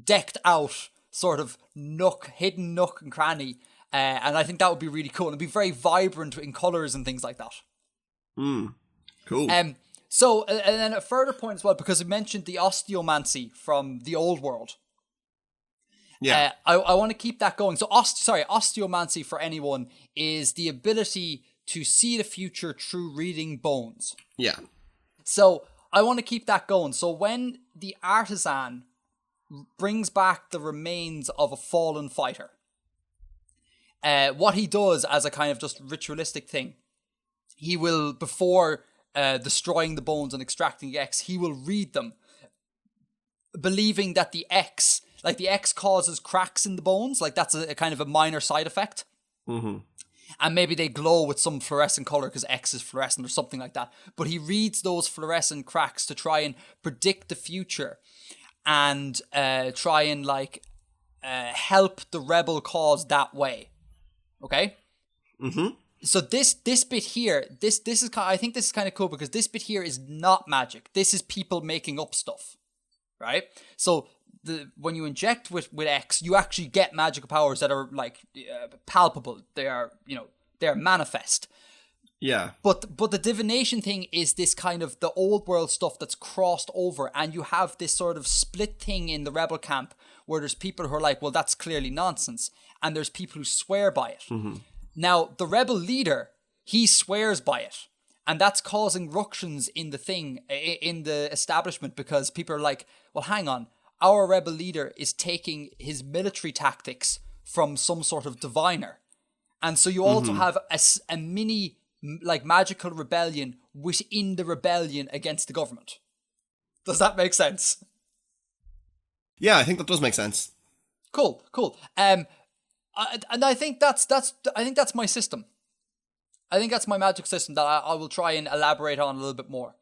decked out sort of hidden nook and cranny. And I think that would be really cool. It'd be very vibrant in colors and things like that. Cool. So, and then a further point as well, because we mentioned the osteomancy from the old world. Yeah. I want to keep that going. So, osteomancy for anyone is the ability to see the future through reading bones. Yeah. So, I want to keep that going. So, when the artisan brings back the remains of a fallen fighter, what he does as a kind of just ritualistic thing, he will, before destroying the bones and extracting the X, he will read them, believing that the X causes cracks in the bones, like that's a kind of a minor side effect. Mm-hmm. And maybe they glow with some fluorescent color because X is fluorescent or something like that. But he reads those fluorescent cracks to try and predict the future and try and help the rebel cause that way. Okay? Mm-hmm. So this bit here, this is I think this is kind of cool because this bit here is not magic. This is people making up stuff, right? So when you inject with X, you actually get magical powers that are palpable. They are manifest. Yeah. But the divination thing is this kind of the old world stuff that's crossed over, and you have this sort of split thing in the rebel camp where there's people who are like, well, that's clearly nonsense, and there's people who swear by it. Mm-hmm. Now, the rebel leader, he swears by it. And that's causing ructions in the establishment, because people are like, well, hang on. Our rebel leader is taking his military tactics from some sort of diviner. And so you also have a mini, magical rebellion within the rebellion against the government. Does that make sense? Yeah, I think that does make sense. Cool. And I think that's my system. I think that's my magic system that I will try and elaborate on a little bit more.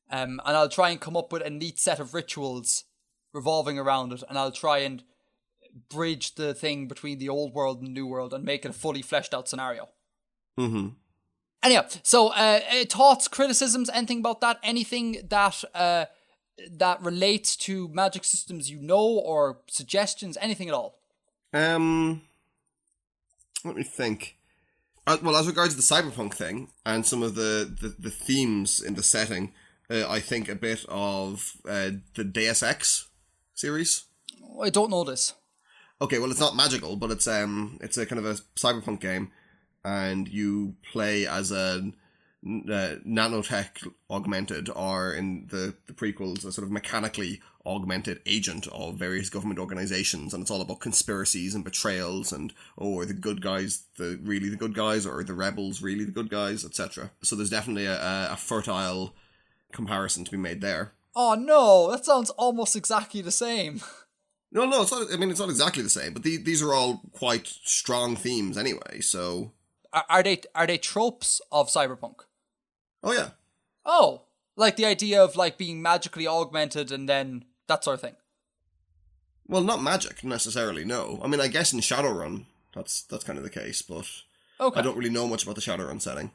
And I'll try and come up with a neat set of rituals revolving around it, and I'll try and bridge the thing between the old world and the new world and make it a fully fleshed out scenario. Mm-hmm. Anyhow, so thoughts, criticisms, anything about that? Anything that relates to magic systems or suggestions, anything at all? Let me think. Well, as regards to the cyberpunk thing and some of the themes in the setting, I think a bit of the Deus Ex series. I don't know this. Okay, well, it's not magical, but it's a kind of a cyberpunk game, and you play as a nanotech augmented, or in the prequels, a sort of mechanically augmented agent of various government organizations, and it's all about conspiracies and betrayals and, are the good guys really the good guys, or are the rebels really the good guys, etc. So there's definitely a fertile comparison to be made there. Oh no, that sounds almost exactly the same. No, it's not. I mean, it's not exactly the same, but these are all quite strong themes anyway. So are they tropes of cyberpunk? Oh yeah. Oh, like the idea of being magically augmented and then that sort of thing. Well, not magic necessarily. No, I mean, I guess in Shadowrun that's kind of the case, but okay. I don't really know much about the Shadowrun setting.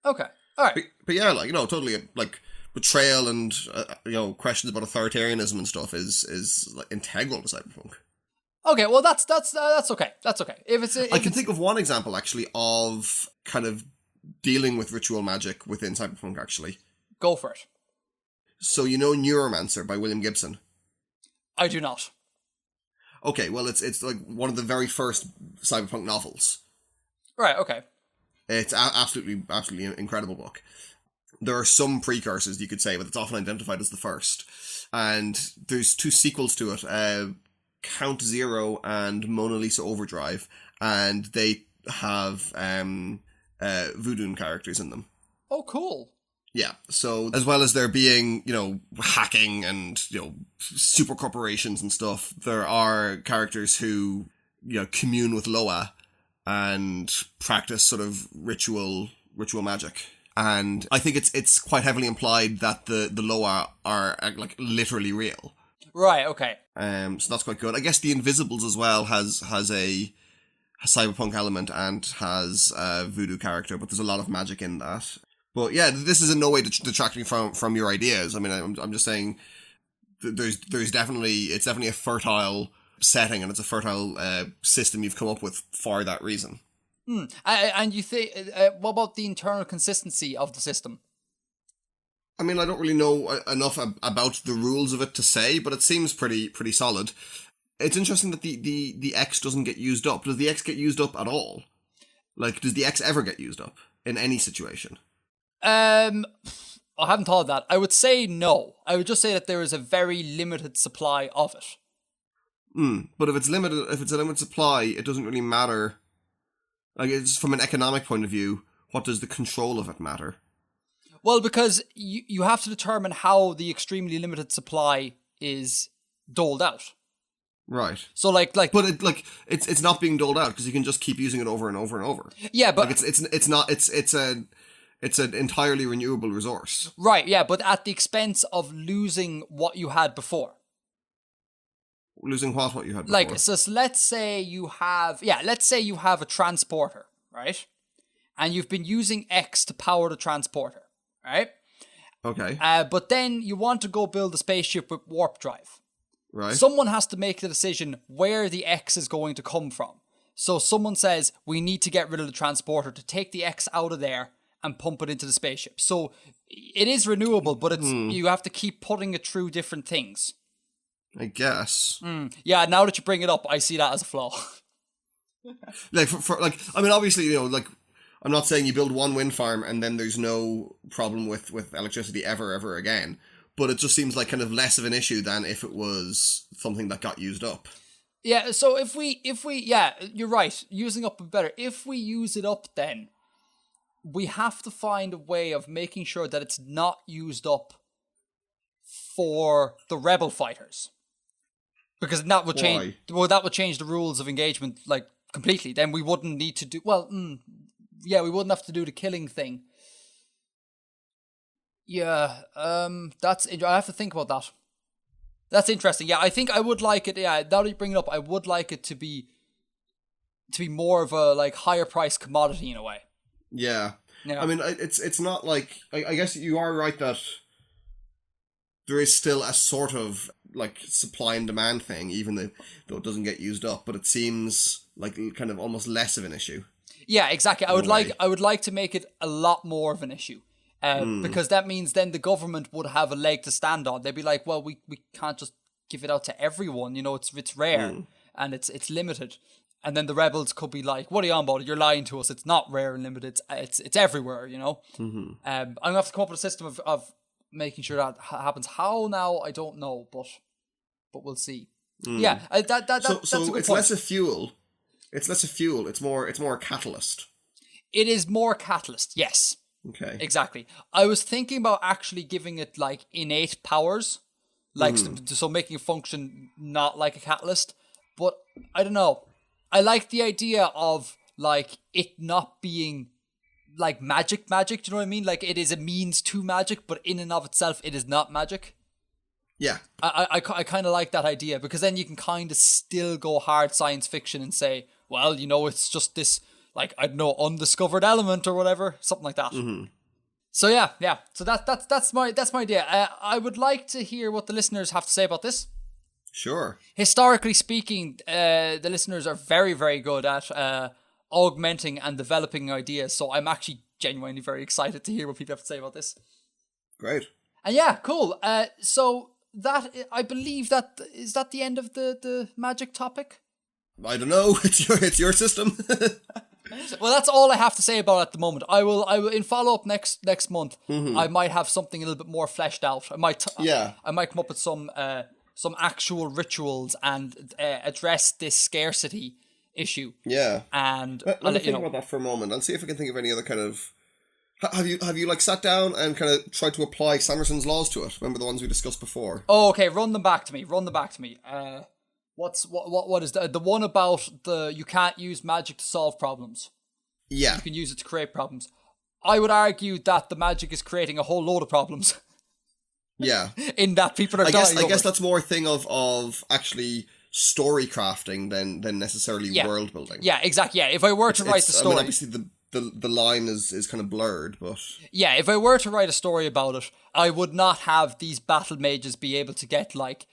Okay, all right. But yeah, totally betrayal and questions about authoritarianism and stuff is integral to cyberpunk. Okay, well that's okay. That's okay. If I can think of one example actually of kind of dealing with ritual magic within cyberpunk. Actually, go for it. So Neuromancer by William Gibson? I do not. Okay, well it's like one of the very first cyberpunk novels. Right. Okay. It's absolutely incredible book. There are some precursors, you could say, but it's often identified as the first. And there's 2 sequels to it, Count Zero and Mona Lisa Overdrive, and they have voodoo characters in them. Oh, cool. Yeah, so as well as there being, hacking and, super corporations and stuff, there are characters who, commune with Loa and practice sort of ritual magic. And I think it's quite heavily implied that the Loa are literally real. Right, okay. So that's quite good. I guess the Invisibles as well has a cyberpunk element and has a voodoo character, but there's a lot of magic in that. But yeah, this is in no way detracting from your ideas. I mean, I'm just saying it's definitely a fertile setting, and it's a fertile system you've come up with for that reason. And you think, what about the internal consistency of the system? I mean, I don't really know enough about the rules of it to say, but it seems pretty solid. It's interesting that the X doesn't get used up. Does the X get used up at all? Like, does the X ever get used up in any situation? I haven't thought of that. I would say no. I would just say that there is a very limited supply of it. But if it's a limited supply, it doesn't really matter. Like, it's from an economic point of view, what does the control of it matter? Well, because you have to determine how the extremely limited supply is doled out. Right. So but it's not being doled out because you can just keep using it over and over and over. Yeah, but like it's an entirely renewable resource. Right. Yeah, but at the expense of losing what you had before. Losing what you had before. Like, so let's say you have a transporter, right? And you've been using X to power the transporter, right? Okay. But then you want to go build a spaceship with warp drive. Right. Someone has to make the decision where the X is going to come from. So someone says, we need to get rid of the transporter to take the X out of there and pump it into the spaceship. So it is renewable, but you have to keep putting it through different things. I guess. Yeah, now that you bring it up, I see that as a flaw. Like, I mean, obviously, I'm not saying you build one wind farm and then there's no problem with electricity ever again. But it just seems like kind of less of an issue than if it was something that got used up. Yeah, so if we you're right, using up would be better. If we use it up, then we have to find a way of making sure that it's not used up for the rebel fighters. Because that would change. Well, that would change the rules of engagement like completely. Then we wouldn't need to do. We wouldn't have to do the killing thing. Yeah, I have to think about that. That's interesting. Yeah, I think I would like it. Yeah, now that you bring it up, I would like it to be more of a like higher price commodity in a way. Yeah. I mean, it's not like I guess you are right that there is still a sort of like supply and demand thing, even though it doesn't get used up. But it seems like kind of almost less of an issue. Yeah, exactly. I would like to make it a lot more of an issue. Because that means then the government would have a leg to stand on. They'd be like, well, we can't just give it out to everyone. It's rare and it's limited. And then the rebels could be like, what are you on about? You're lying to us. It's not rare and limited. It's everywhere, I'm going to have to come up with a system of making sure that happens. How now? I don't know, but we'll see. Yeah, that's a good it's point. less a fuel. It's less a fuel. It's more a catalyst. It is more catalyst, yes. Okay. Exactly. I was thinking about actually giving it like innate powers, like so making it function not like a catalyst. But I don't know. I like the idea of like it not being like magic. Do you know what I mean? Like it is a means to magic, but in and of itself, it is not magic. Yeah. I kind of like that idea because then you can kind of still go hard science fiction and say, well, it's just this. Like, I don't know, undiscovered element or whatever, something like that. So yeah. So that's my idea. I would like to hear what the listeners have to say about this. Sure. Historically speaking, the listeners are very, very good at augmenting and developing ideas. So I'm actually genuinely very excited to hear what people have to say about this. Great. And yeah, cool. So that I believe that is that the end of the magic topic. I don't know. It's your system. Well, that's all I have to say about it at the moment. I will in follow up next month. I might have something a little bit more fleshed out. I might come up with some actual rituals and address this scarcity issue. Yeah. And let me think about that for a moment and see if I can think of any other kind of. Have you like sat down and kind of tried to apply Sanderson's laws to it? Remember the ones we discussed before? Oh, okay. Run them back to me. What is the one about you can't use magic to solve problems? Yeah. You can use it to create problems. I would argue that the magic is creating a whole load of problems. Yeah. In that people are dying. I guess that's more a thing of actually story crafting than necessarily world building. Yeah, exactly. Yeah, if I were to write the story, obviously the line is kind of blurred, but yeah, if I were to write a story about it, I would not have these battle mages be able to get like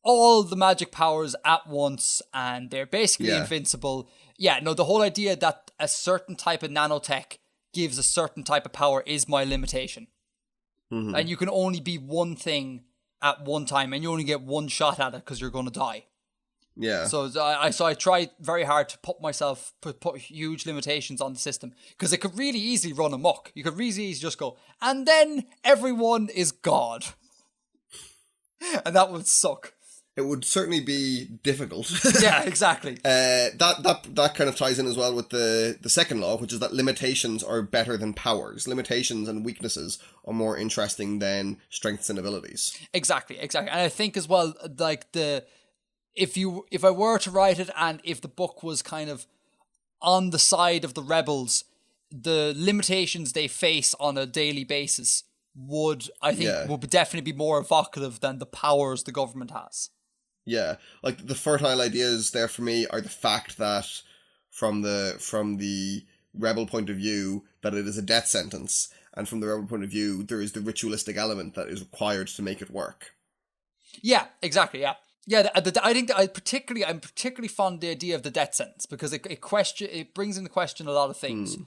all the magic powers at once and they're basically invincible. Yeah, no, the whole idea that a certain type of nanotech gives a certain type of power is my limitation. And you can only be one thing at one time, and you only get one shot at it because you're going to die. Yeah. So I tried very hard to put huge limitations on the system, because it could really easily run amok. You could really easily just go, and then everyone is God. And that would suck. It would certainly be difficult. Yeah, exactly. That kind of ties in as well with the second law, which is that limitations are better than powers. Limitations and weaknesses are more interesting than strengths and abilities. Exactly. And I think as well, like if I were to write it, and if the book was kind of on the side of the rebels, the limitations they face on a daily basis would definitely be more evocative than the powers the government has. Yeah, like the fertile ideas there for me are the fact that from the rebel point of view, that it is a death sentence, and from the rebel point of view, there is the ritualistic element that is required to make it work. Yeah, exactly. Yeah. I think that I'm particularly fond of the idea of the death sentence, because it brings into question a lot of things.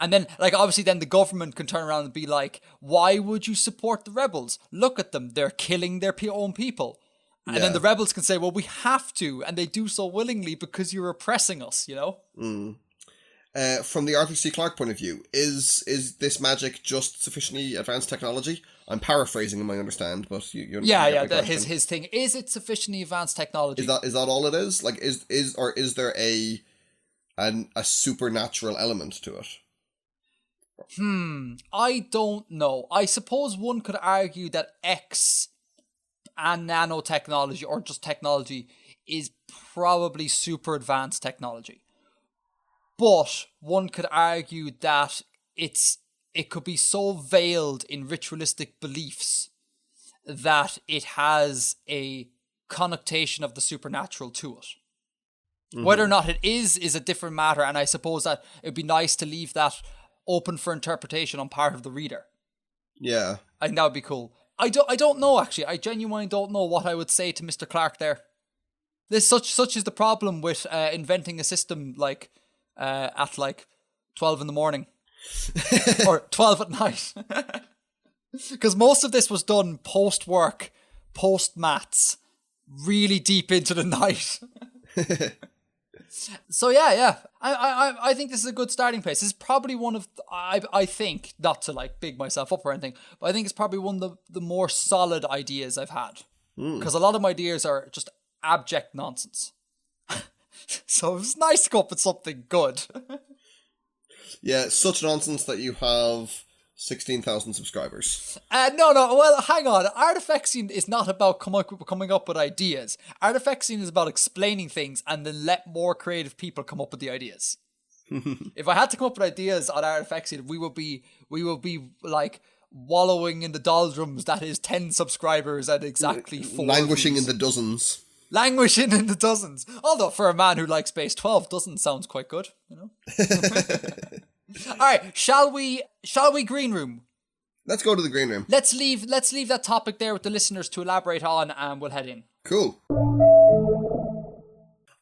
And then, like, obviously then the government can turn around and be like, why would you support the rebels? Look at them. They're killing their own people. And then the rebels can say, well, we have to. And they do so willingly because you're oppressing us, you know? From the Arthur C. Clarke point of view, is this magic just sufficiently advanced technology? I'm paraphrasing him, I understand, but you his thing. Is it sufficiently advanced technology? Is that all it is? Like, is there a supernatural element to it? I don't know. I suppose one could argue that X and nanotechnology, or just technology, is probably super advanced technology. But one could argue that it could be so veiled in ritualistic beliefs that it has a connotation of the supernatural to it. Whether or not it is a different matter, and I suppose that it'd be nice to leave that open for interpretation on part of the reader. Yeah. I think that would be cool. I don't know, actually. I genuinely don't know what I would say to Mr. Clarke there. Such is the problem with inventing a system like at like 12 in the morning. Or 12 at night. Because most of this was done post-work, post-maths, really deep into the night. So yeah. I think this is a good starting place. This is probably one of, I think, not to like big myself up or anything, but I think it's probably one of the more solid ideas I've had. Because a lot of my ideas are just abject nonsense. So it was nice to come up with something good. Yeah, such nonsense that you have 16,000 subscribers. No, well, hang on. Artifexian is not about coming up with ideas. Artifexian is about explaining things and then let more creative people come up with the ideas. If I had to come up with ideas on Artifexian, we will be like wallowing in the doldrums that is 10 subscribers and exactly 4 languishing views. in the dozens. Languishing in the dozens. Although for a man who likes space, 12 doesn't sound quite good, you know. All right, shall we green room? Let's go to the green room. Let's leave that topic there with the listeners to elaborate on, and we'll head in. Cool.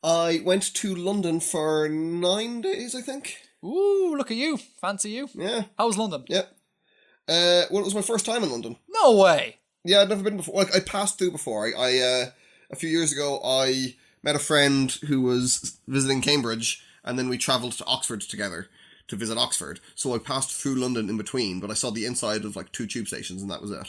I went to London for 9 days, I think. Ooh, look at you. Fancy you. Yeah. How was London? Yeah. Well, it was my first time in London. No way. Yeah, I'd never been before. Like, I passed through before. I a few years ago, I met a friend who was visiting Cambridge, and then we travelled to Oxford together to visit Oxford. So I passed through London in between, but I saw the inside of like 2 tube stations, and that was it.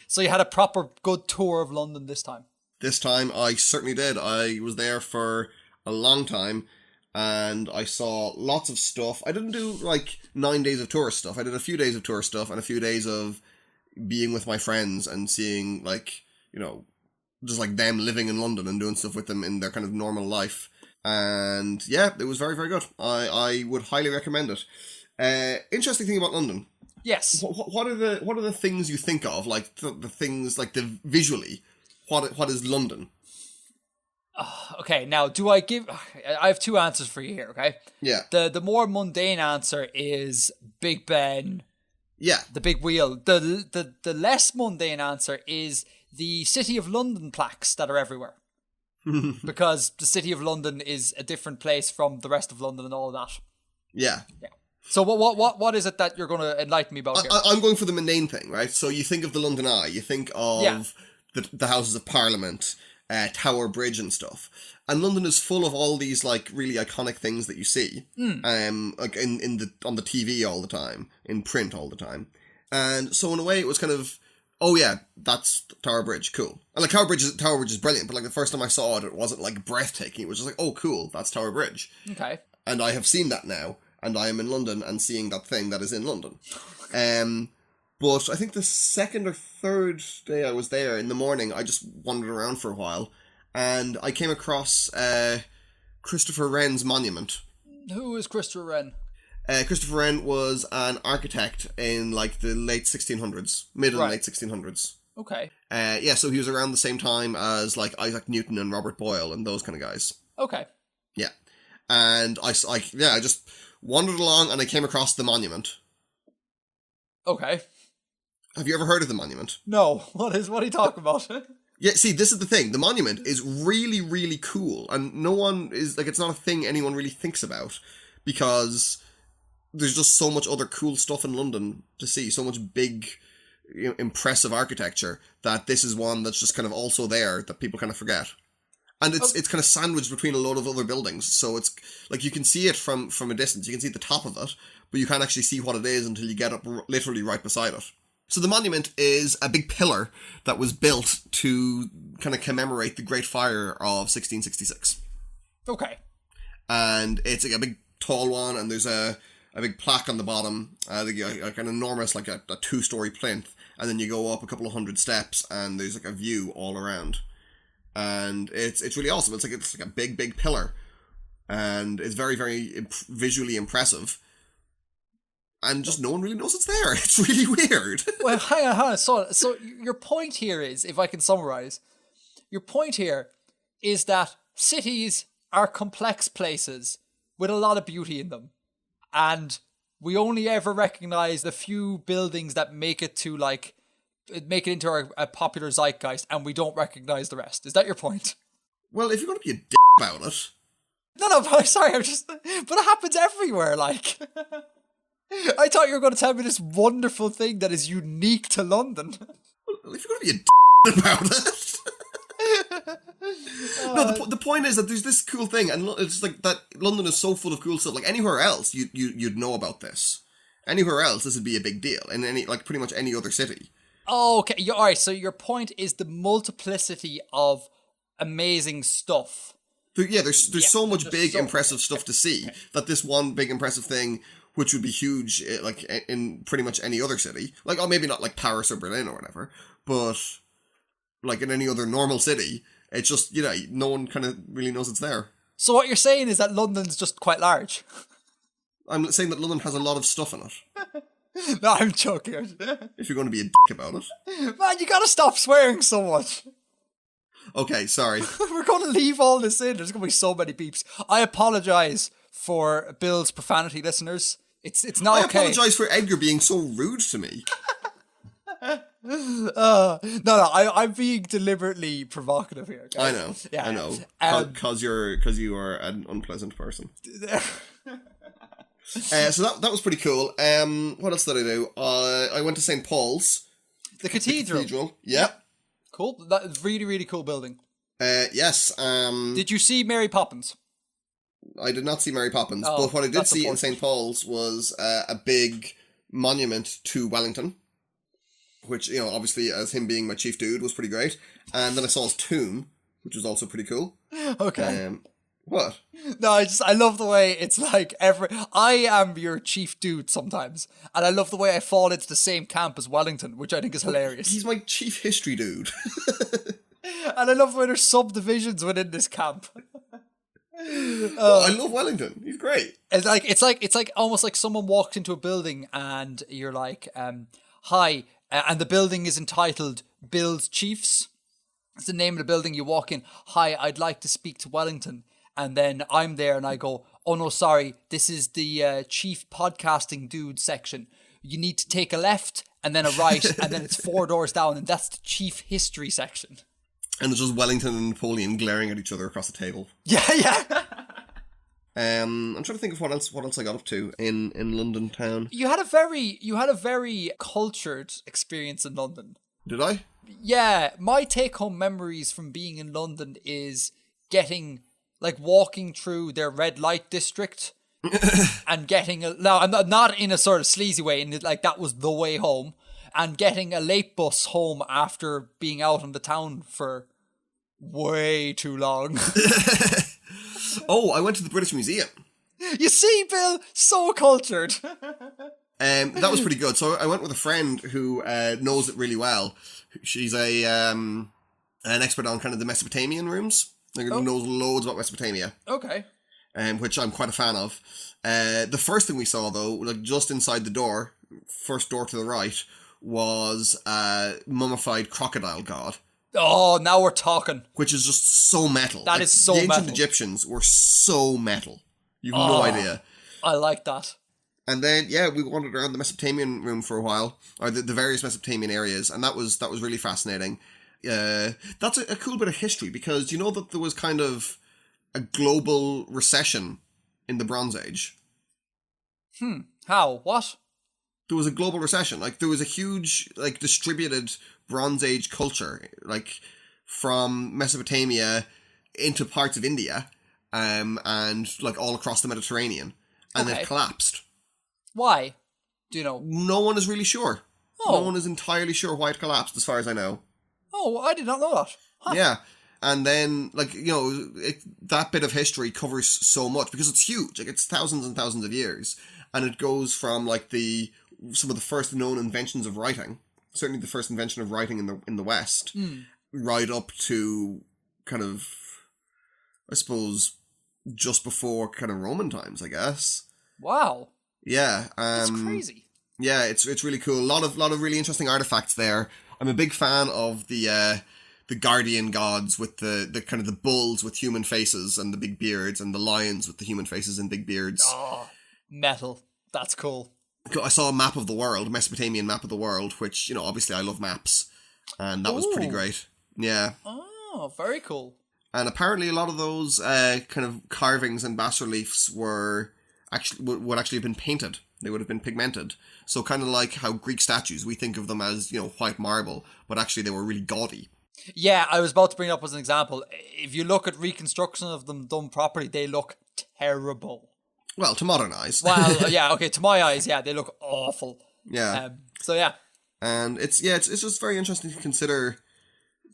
So you had a proper good tour of London this time? This time I certainly did. I was there for a long time, and I saw lots of stuff. I didn't do like 9 days of tourist stuff. I did a few days of tourist stuff and a few days of being with my friends and seeing, like, you know, just like them living in London and doing stuff with them in their kind of normal life. And yeah, it was very, very good. I would highly recommend it. Interesting thing about London. Yes. What are the things you think of, like the things like the visually? What is London? Okay, now I have 2 answers for you here, okay? Yeah. The more mundane answer is Big Ben. Yeah. The big wheel. The less mundane answer is the City of London plaques that are everywhere. Because the City of London is a different place from the rest of London and all of that. Yeah. Yeah. So what is it that you're going to enlighten me about here? I'm going for the mundane thing, right? So you think of the London Eye, you think of the Houses of Parliament, Tower Bridge and stuff. And London is full of all these like really iconic things that you see, like on the TV all the time, in print all the time. And so in a way it was kind of, oh yeah, that's Tower Bridge, cool. And like Tower Bridge is brilliant, but like the first time I saw it, it wasn't like breathtaking. It was just like, oh cool, that's Tower Bridge. Okay. And I have seen that now, and I am in London and seeing that thing that is in London. But I think the second or third day I was there in the morning, I just wandered around for a while, and I came across Christopher Wren's monument. Who is Christopher Wren? Christopher Wren was an architect in like the late 1600s, mid and late 1600s. Okay. So he was around the same time as like Isaac Newton and Robert Boyle and those kind of guys. Okay. Yeah. And I just wandered along and I came across the monument. Okay. Have you ever heard of the monument? No. What are you talking about? Yeah, see, this is the thing. The monument is really, really cool, and no one is, like, it's not a thing anyone really thinks about, because there's just so much other cool stuff in London to see, so much big, impressive architecture, that this is one that's just kind of also there that people kind of forget. And it's kind of sandwiched between a load of other buildings, so it's, like, you can see it from a distance, you can see the top of it, but you can't actually see what it is until you get up literally right beside it. So the monument is a big pillar that was built to kind of commemorate the Great Fire of 1666. Okay. And it's like a big tall one, and there's a big plaque on the bottom, like an enormous, like a 2-story plinth, and then you go up a couple of hundred steps, and there's like a view all around. And it's really awesome. It's like a big pillar, and it's very, very visually impressive. And just no one really knows it's there. It's really weird. Well, hang on. So your point here is, if I can summarize, your point here is that cities are complex places with a lot of beauty in them. And we only ever recognize the few buildings that make it into a popular zeitgeist, and we don't recognize the rest. Is that your point? Well, if you're going to be a dick about it. No, sorry, but it happens everywhere, like. I thought you were going to tell me this wonderful thing that is unique to London. Well, if you're going to be a d*** about it. No, the point is that there's this cool thing, and it's like that London is so full of cool stuff. Like anywhere else, you'd know about this. Anywhere else, this would be a big deal. In pretty much any other city. Oh, okay. All right. So your point is the multiplicity of amazing stuff. There's so much big, impressive stuff to see that this one big, impressive thing, which would be huge, like, in pretty much any other city. Like, oh, maybe not like Paris or Berlin or whatever, but, like, in any other normal city, it's just, no one kind of really knows it's there. So what you're saying is that London's just quite large? I'm saying that London has a lot of stuff in it. No, I'm joking. If you're going to be a dick about it. Man, you gotta stop swearing so much. Okay, sorry. We're going to leave all this in. There's going to be so many beeps. I apologise for Bill's profanity, listeners. It's not okay. I apologise for Edgar being so rude to me. No, I'm being deliberately provocative here. Okay? I know. Yeah. I know. Because you are an unpleasant person. So that was pretty cool. What else did I do? I went to St. Paul's. The cathedral. Yeah. Cool. That's really, really cool building. Yes. Did you see Mary Poppins? I did not see Mary Poppins, but what I did see in St. Paul's was a big monument to Wellington, which, obviously, as him being my chief dude, was pretty great. And then I saw his tomb, which was also pretty cool. Okay. What? No, I love the way it's like I am your chief dude sometimes, and I love the way I fall into the same camp as Wellington, which I think is hilarious. He's my chief history dude. And I love the way there's subdivisions within this camp. I love Wellington. He's great. It's like almost like someone walks into a building and you're like, hi, and the building is entitled Bill's Chiefs. It's the name of the building. You walk in, hi, I'd like to speak to Wellington. And then I'm there and I go, oh no, sorry, this is the chief podcasting dude section. You need to take a left and then a right, and then it's 4 doors down, and that's the chief history section. And it's just Wellington and Napoleon glaring at each other across the table. Yeah. I'm trying to think of what else I got up to in London town. You had a very cultured experience in London. Did I? Yeah, my take-home memories from being in London is walking through their red light district and getting now I'm not in a sort of sleazy way, and that was the way home, and getting a late bus home after being out in the town for way too long. Oh, I went to the British Museum. You see, Bill, so cultured. That was pretty good. So I went with a friend who knows it really well. She's an expert on kind of the Mesopotamian rooms. Knows loads about Mesopotamia. Okay. Which I'm quite a fan of. The first thing we saw, though, just inside the door, first door to the right, was a mummified crocodile god. Oh, now we're talking. Which is just so metal. That is so metal. The ancient Egyptians were so metal. You've no idea. I like that. And then, yeah, we wandered around the Mesopotamian room for a while, or the various Mesopotamian areas, and that was really fascinating. That's a cool bit of history, because you know that there was kind of a global recession in the Bronze Age. How? What? There was a global recession. There was a huge, distributed Bronze Age culture, from Mesopotamia into parts of India, and all across the Mediterranean, and it collapsed. Why? Do you know? No one is really sure. No one is entirely sure why it collapsed, as far as I know. Oh, I did not know that. Huh. Yeah. And then, that bit of history covers so much, because it's huge. It's thousands and thousands of years. And it goes from, some of the first known inventions of writing, certainly the first invention of writing in the West, right up to kind of, I suppose, just before kind of Roman times, I guess. Wow. Yeah. That's crazy. Yeah, it's really cool. A lot of really interesting artifacts there. I'm a big fan of the guardian gods with the kind of the bulls with human faces and the big beards, and the lions with the human faces and big beards. Oh, metal. That's cool. I saw a map of the world, a Mesopotamian map of the world, which, obviously I love maps, and that was pretty great. Yeah. Oh, very cool. And apparently a lot of those kind of carvings and bas-reliefs would actually have been painted. They would have been pigmented. So kind of like how Greek statues, we think of them as, white marble, but actually they were really gaudy. Yeah, I was about to bring it up as an example. If you look at reconstruction of them done properly, they look terrible. Well, to modern eyes. Well, yeah, okay, to my eyes, yeah, they look awful. Yeah. So, yeah. And it's just very interesting to consider,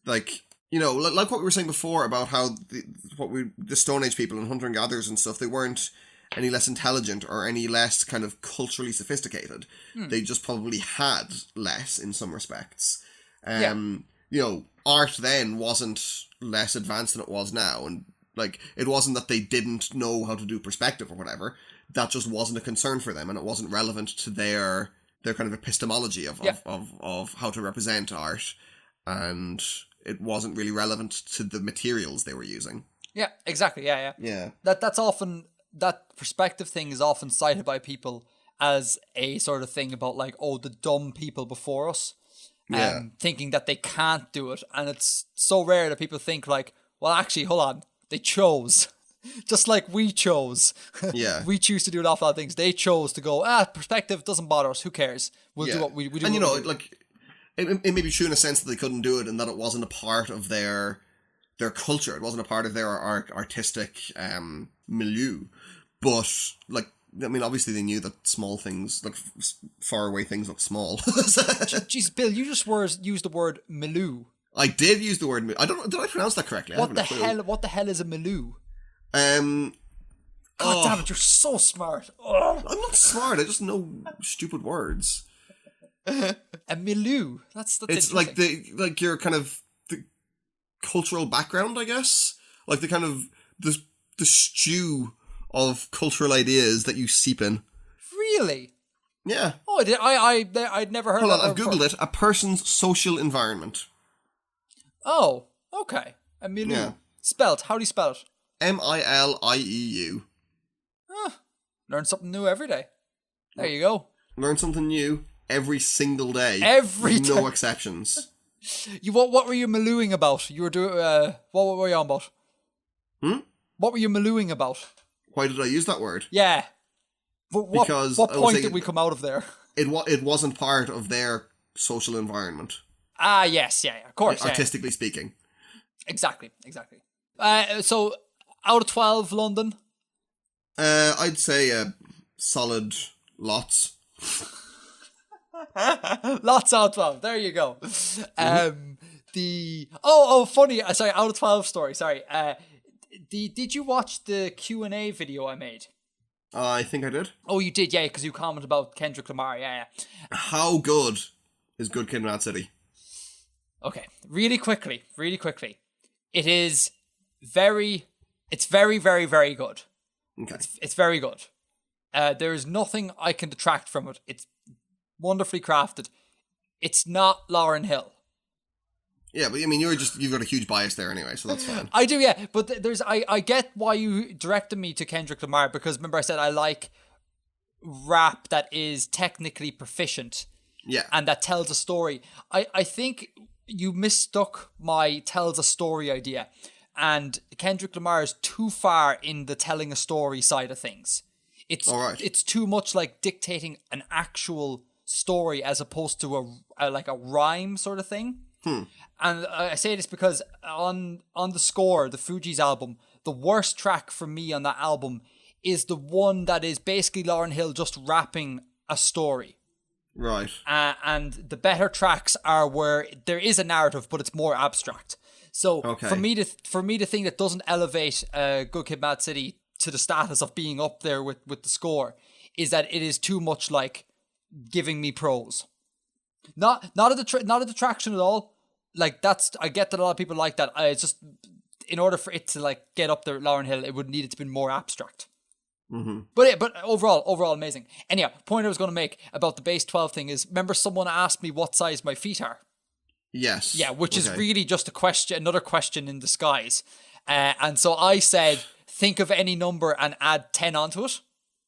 like what we were saying before about how the Stone Age people and hunter and gatherers and stuff, they weren't any less intelligent or any less kind of culturally sophisticated. They just probably had less in some respects. Art then wasn't less advanced than it was now, and it wasn't that they didn't know how to do perspective or whatever. That just wasn't a concern for them, and it wasn't relevant to their kind of epistemology of how to represent art, and it wasn't really relevant to the materials they were using. Yeah, exactly. Yeah. That's often, that perspective thing is often cited by people as a sort of thing about the dumb people before us, thinking that they can't do it, and it's so rare that people think well, actually, hold on, they chose. Just like we chose. Yeah. We choose to do an awful lot of things. They chose to go, perspective doesn't bother us. Who cares? We'll do what we do. And it may be true in a sense that they couldn't do it, and that it wasn't a part of their culture. It wasn't a part of their artistic milieu. But obviously they knew that small things, far away things, look small. Jeez, Bill, you just used the word milieu. I did use the word milieu. I don't know. Did I pronounce that correctly? What the hell is a milieu? God damn it! You're so smart. Ugh. I'm not smart. I just know stupid words. A milieu. That's it's your kind of the cultural background, I guess. The kind of the stew of cultural ideas that you seep in. Really? Yeah. Oh, I'd never heard. Hold on, I've googled it. A person's social environment. Oh, okay. A milieu. Yeah. Spelt. How do you spell it? Milieu. Learn something new every day. There you go. Learn something new every single day. No exceptions. What were you milieuing about? You were doing. What were you on about? What were you milieuing about? Why did I use that word? Yeah. But what point did we come out of there? It wasn't part of their social environment. Ah, yes, yeah, of course. Artistically speaking. Exactly. So, out of 12, London? I'd say solid lots. Lots out of 12. There you go. Funny. Sorry, out of 12 story. Sorry. Did you watch the Q&A video I made? I think I did. Oh, you did, yeah, because you commented about Kendrick Lamar. Yeah. How good is Good Kid, M.A.A.d City? Okay, really quickly. It's very, very, very good. Okay. It's very good. There is nothing I can detract from it. It's wonderfully crafted. It's not Lauryn Hill. Yeah, but I mean, you've got a huge bias there anyway, so that's fine. I do, yeah, but I get why you directed me to Kendrick Lamar, because remember I said I like rap that is technically proficient. Yeah. And that tells a story. I think you mistook my tells a story idea, and Kendrick Lamar is too far in the telling a story side of things. It's too much like dictating an actual story as opposed to a rhyme sort of thing. And I say this because on the score, the Fugees album, the worst track for me on that album is the one that is basically Lauryn Hill just rapping a story. Right. And the better tracks are where there is a narrative, but it's more abstract. So for me to think that doesn't elevate Good Kid, M.A.A.d City to the status of being up there with the score is that it is too much like giving me prose. Not a detraction at all. Like I get that a lot of people like that. It's just in order for it to like get up there, Lauryn Hill, it would need it to be more abstract. Mm-hmm. But overall amazing. Anyhow, point I was going to make about the base 12 thing is, remember someone asked me what size my feet are? Yes. Yeah, which is really just another question in disguise. And so I said, think of any number and add 10 onto it.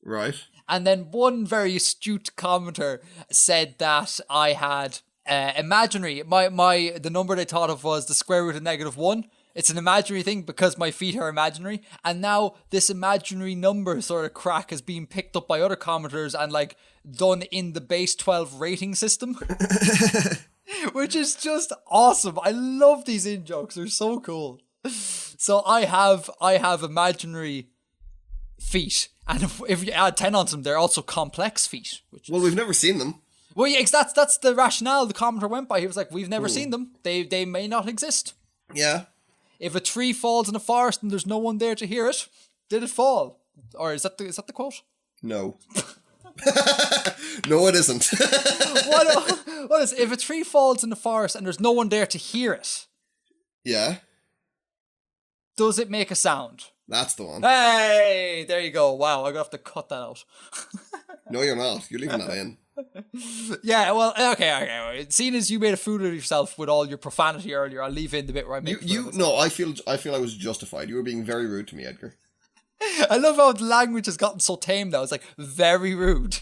Right. And then one very astute commenter said that I had imaginary. The number they thought of was the square root of -1. It's an imaginary thing because my feet are imaginary. And now this imaginary number sort of crack is being picked up by other commenters and like done in the base 12 rating system. Which is just awesome. I love these in-jokes. They're so cool. So I have imaginary feet. And if you add 10 onto them, they're also complex feet. We've never seen them. Well, yeah, that's the rationale the commenter went by. He was like, we've never seen them. They may not exist. Yeah. If a tree falls in a forest and there's no one there to hear it, did it fall? Or is that the quote? No. No, it isn't. What is if a tree falls in the forest and there's no one there to hear it? Yeah. Does it make a sound? That's the one. Hey, there you go. Wow, I'm gonna have to cut that out. No, you're not. You're leaving that in. Yeah, well, okay. Seeing as you made a fool of yourself with all your profanity earlier, I'll leave in the bit where I make. No, I feel I was justified. You were being very rude to me, Edgar. I love how the language has gotten so tame now. It's like very rude.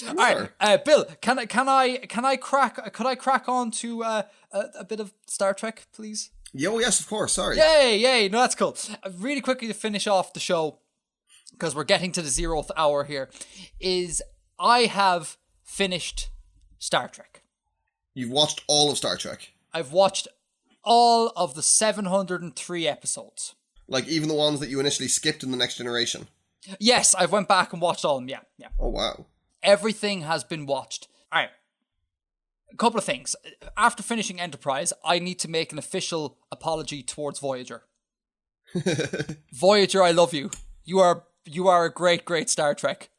All right, Bill, can I crack on to a bit of Star Trek, please? Yes, of course. Sorry. Yay! No, that's cool. Really quickly to finish off the show, because we're getting to the 0th hour here, is I have finished Star Trek. You've watched all of Star Trek? I've watched all of the 703 episodes. Like even the ones that you initially skipped in The Next Generation? Yes, I've went back and watched all of them, yeah. Oh, wow. Everything has been watched. All right. A couple of things. After finishing Enterprise, I need to make an official apology towards Voyager. Voyager, I love you. You are a great, great Star Trek.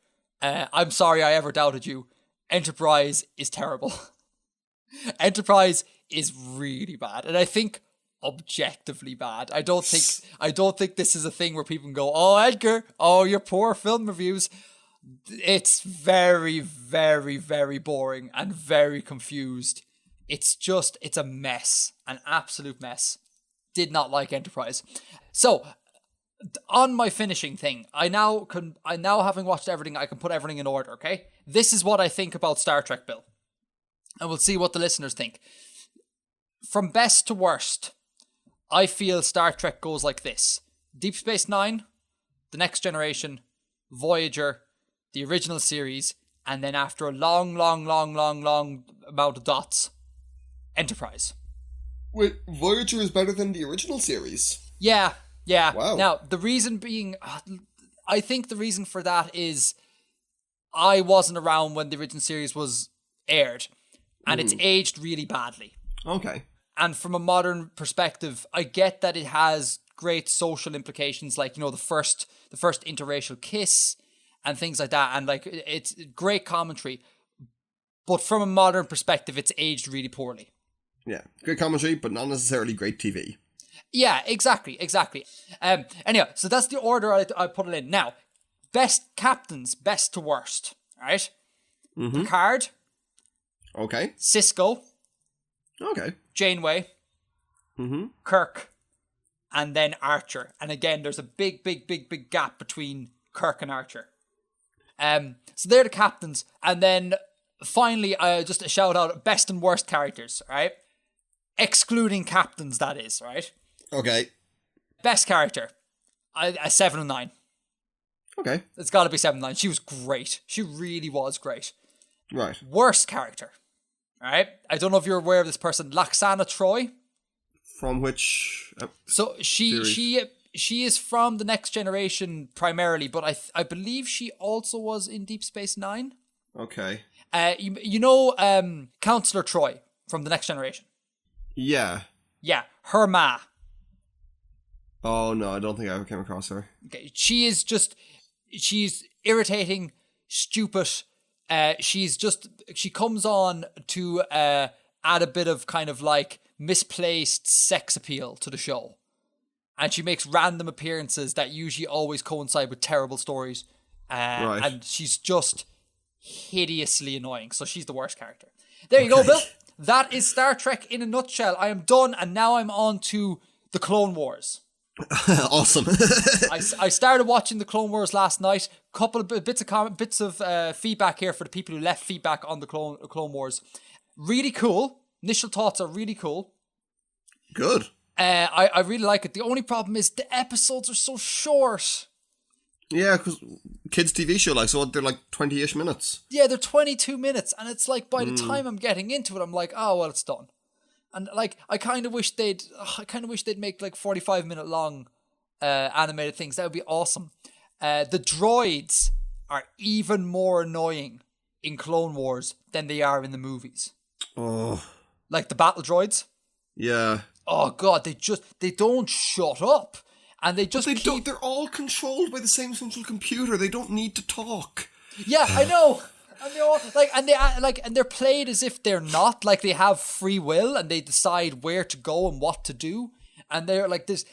I'm sorry I ever doubted you. Enterprise is terrible. Enterprise is really bad, and I think objectively bad. I don't think this is a thing where people can go, "Oh, Edgar, oh, your poor film reviews." It's very, very, very boring and very confused. It's a mess, an absolute mess. Did not like Enterprise. So, on my finishing thing, I now having watched everything, I can put everything in order, okay? This is what I think about Star Trek, Bill. And we'll see what the listeners think. From best to worst, I feel Star Trek goes like this. Deep Space Nine, The Next Generation, Voyager, the original series, and then after a long amount of dots, Enterprise. Wait, Voyager is better than the original series? Yeah. Wow. Now, the reason being, I think the reason for that is I wasn't around when the original series was aired, and it's aged really badly. Okay. And from a modern perspective, I get that it has great social implications, like, the first interracial kiss and things like that, and like it's great commentary. But from a modern perspective, it's aged really poorly. Yeah, great commentary, but not necessarily great TV. Yeah, exactly. Anyway, so that's the order I put it in. Now, best captains, best to worst, right? Picard. Okay. Cisco. Okay. Janeway. Kirk. And then Archer. And again, there's a big gap between Kirk and Archer. So they're the captains. And then finally, just a shout out, best and worst characters, right? Excluding captains, that is, right? Okay. Best character, a 7 and 9. Okay. It's got to be 7 and 9. She was great. She really was great. Right. Worst character, right? I don't know if you're aware of this person, Laxana Troy. From which? So she is from the Next Generation primarily, but I believe she also was in Deep Space Nine. Okay. You know Counselor Troy from the Next Generation. Yeah. Yeah, her ma. Oh no, I don't think I ever came across her. Okay, she's irritating, stupid. She comes on to add a bit of kind of like misplaced sex appeal to the show. And she makes random appearances that usually always coincide with terrible stories. Right. And she's just hideously annoying. So she's the worst character. There you go, Bill. That is Star Trek in a nutshell. I am done, and now I'm on to the Clone Wars. Awesome. I started watching the Clone Wars last night. Couple of bits of feedback here for the people who left feedback on the Clone Wars. Really cool. Initial thoughts are really cool. Good. I really like it. The only problem is the episodes are so short. Yeah, because kids' TV show, like, so they're like 20-ish minutes. Yeah, they're 22 minutes, and it's like by the time I'm getting into it, I'm like, oh well, it's done. And like, I kind of wish they'd make like 45-minute long animated things. That would be awesome. The droids are even more annoying in Clone Wars than they are in the movies. Oh. Like the battle droids. Yeah. Oh god, they don't shut up. And they just they're all controlled by the same central computer. They don't need to talk. Yeah, I know. And they're all, and they're played as if they're not, like they have free will and they decide where to go and what to do. And they're this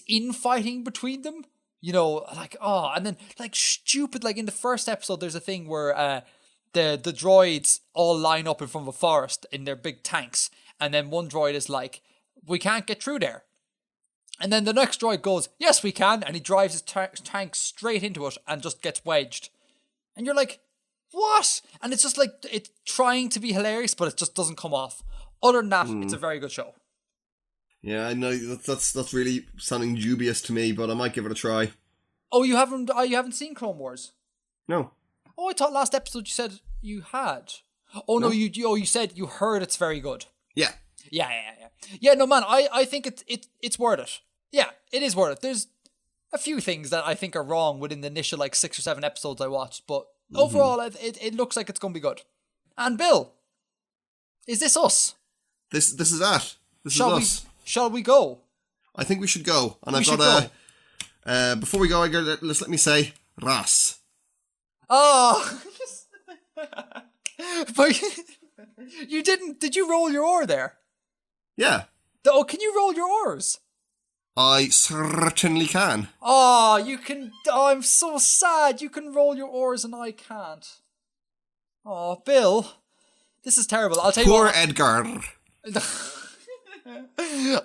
infighting between them, and then like stupid, like in the first episode, there's a thing where the droids all line up in front of a forest in their big tanks, and then one droid is like, "We can't get through there." And then the next droid goes, "Yes, we can," and he drives his tank straight into it and just gets wedged. And you're like, what? And it's just like, it's trying to be hilarious, but it just doesn't come off. Other than that, it's a very good show. Yeah, I know that's really sounding dubious to me, but I might give it a try. Oh, you haven't seen Clone Wars? No. Oh, I thought last episode you said you had. Oh no, you said you heard it's very good. Yeah. Yeah. Yeah, no man, I think it's worth it. Yeah, it is worth it. There's a few things that I think are wrong within the initial like 6 or 7 episodes I watched, but overall it looks like it's going to be good. And Bill, is this us? This is that. This is us. Shall we go? I think we should go. And I've got before we go, Edgar, let me say Ras. Oh. But you didn't. Did you roll your oar there? Yeah. Oh, can you roll your oars? I certainly can. Oh, you can. Oh, I'm so sad. You can roll your oars and I can't. Oh, Bill, this is terrible. I'll tell you what. Poor Edgar.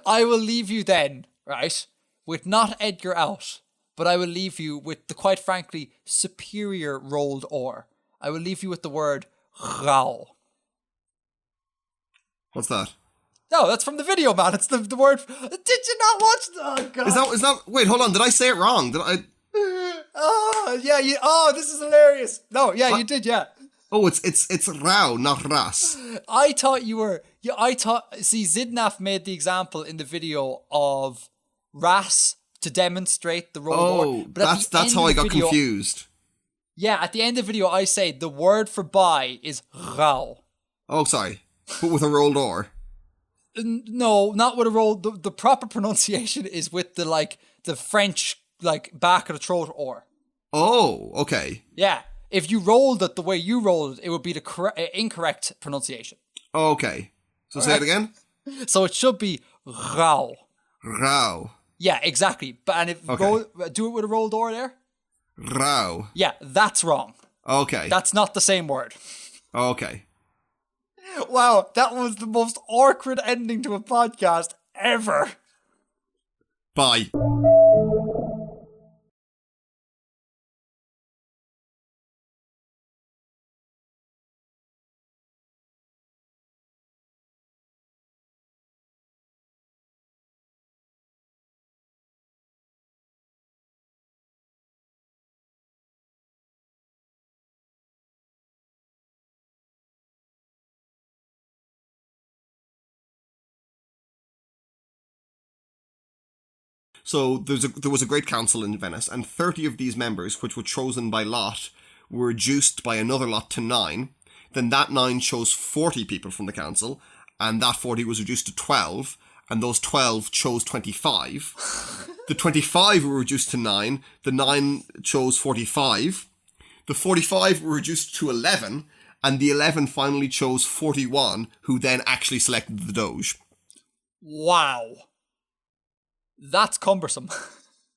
I will leave you then, right, with not Edgar out, but I will leave you with the, quite frankly, superior rolled oar. I will leave you with the word Rao. What's that? No, that's from the video, man. It's the word. Did you not watch? Oh god. Is that? Wait, hold on. Did I say it wrong? Did I? Oh, yeah, this is hilarious. No, yeah, you did, yeah. Oh, it's Rao, not Ras. I thought you were, see, Zidnaf made the example in the video of Ras to demonstrate the rolled Oh, door. But that's how I got confused. Yeah, at the end of the video, I say the word for by is Rao. Oh, sorry. But with a rolled R. No, not with a roll. The proper pronunciation is with the French, back of the throat or. Oh, okay. Yeah. If you rolled it the way you rolled it, it would be the incorrect pronunciation. Okay. So say it again? So it should be Rao. Rao. Yeah, exactly. But if do it with a rolled R there? Rao. Yeah, that's wrong. Okay. That's not the same word. Okay. Wow, that was the most awkward ending to a podcast ever. Bye. So there was a great council in Venice, and 30 of these members, which were chosen by lot, were reduced by another lot to 9. Then that 9 chose 40 people from the council, and that 40 was reduced to 12, and those 12 chose 25. The 25 were reduced to 9, the 9 chose 45. The 45 were reduced to 11, and the 11 finally chose 41, who then actually selected the Doge. Wow. That's cumbersome.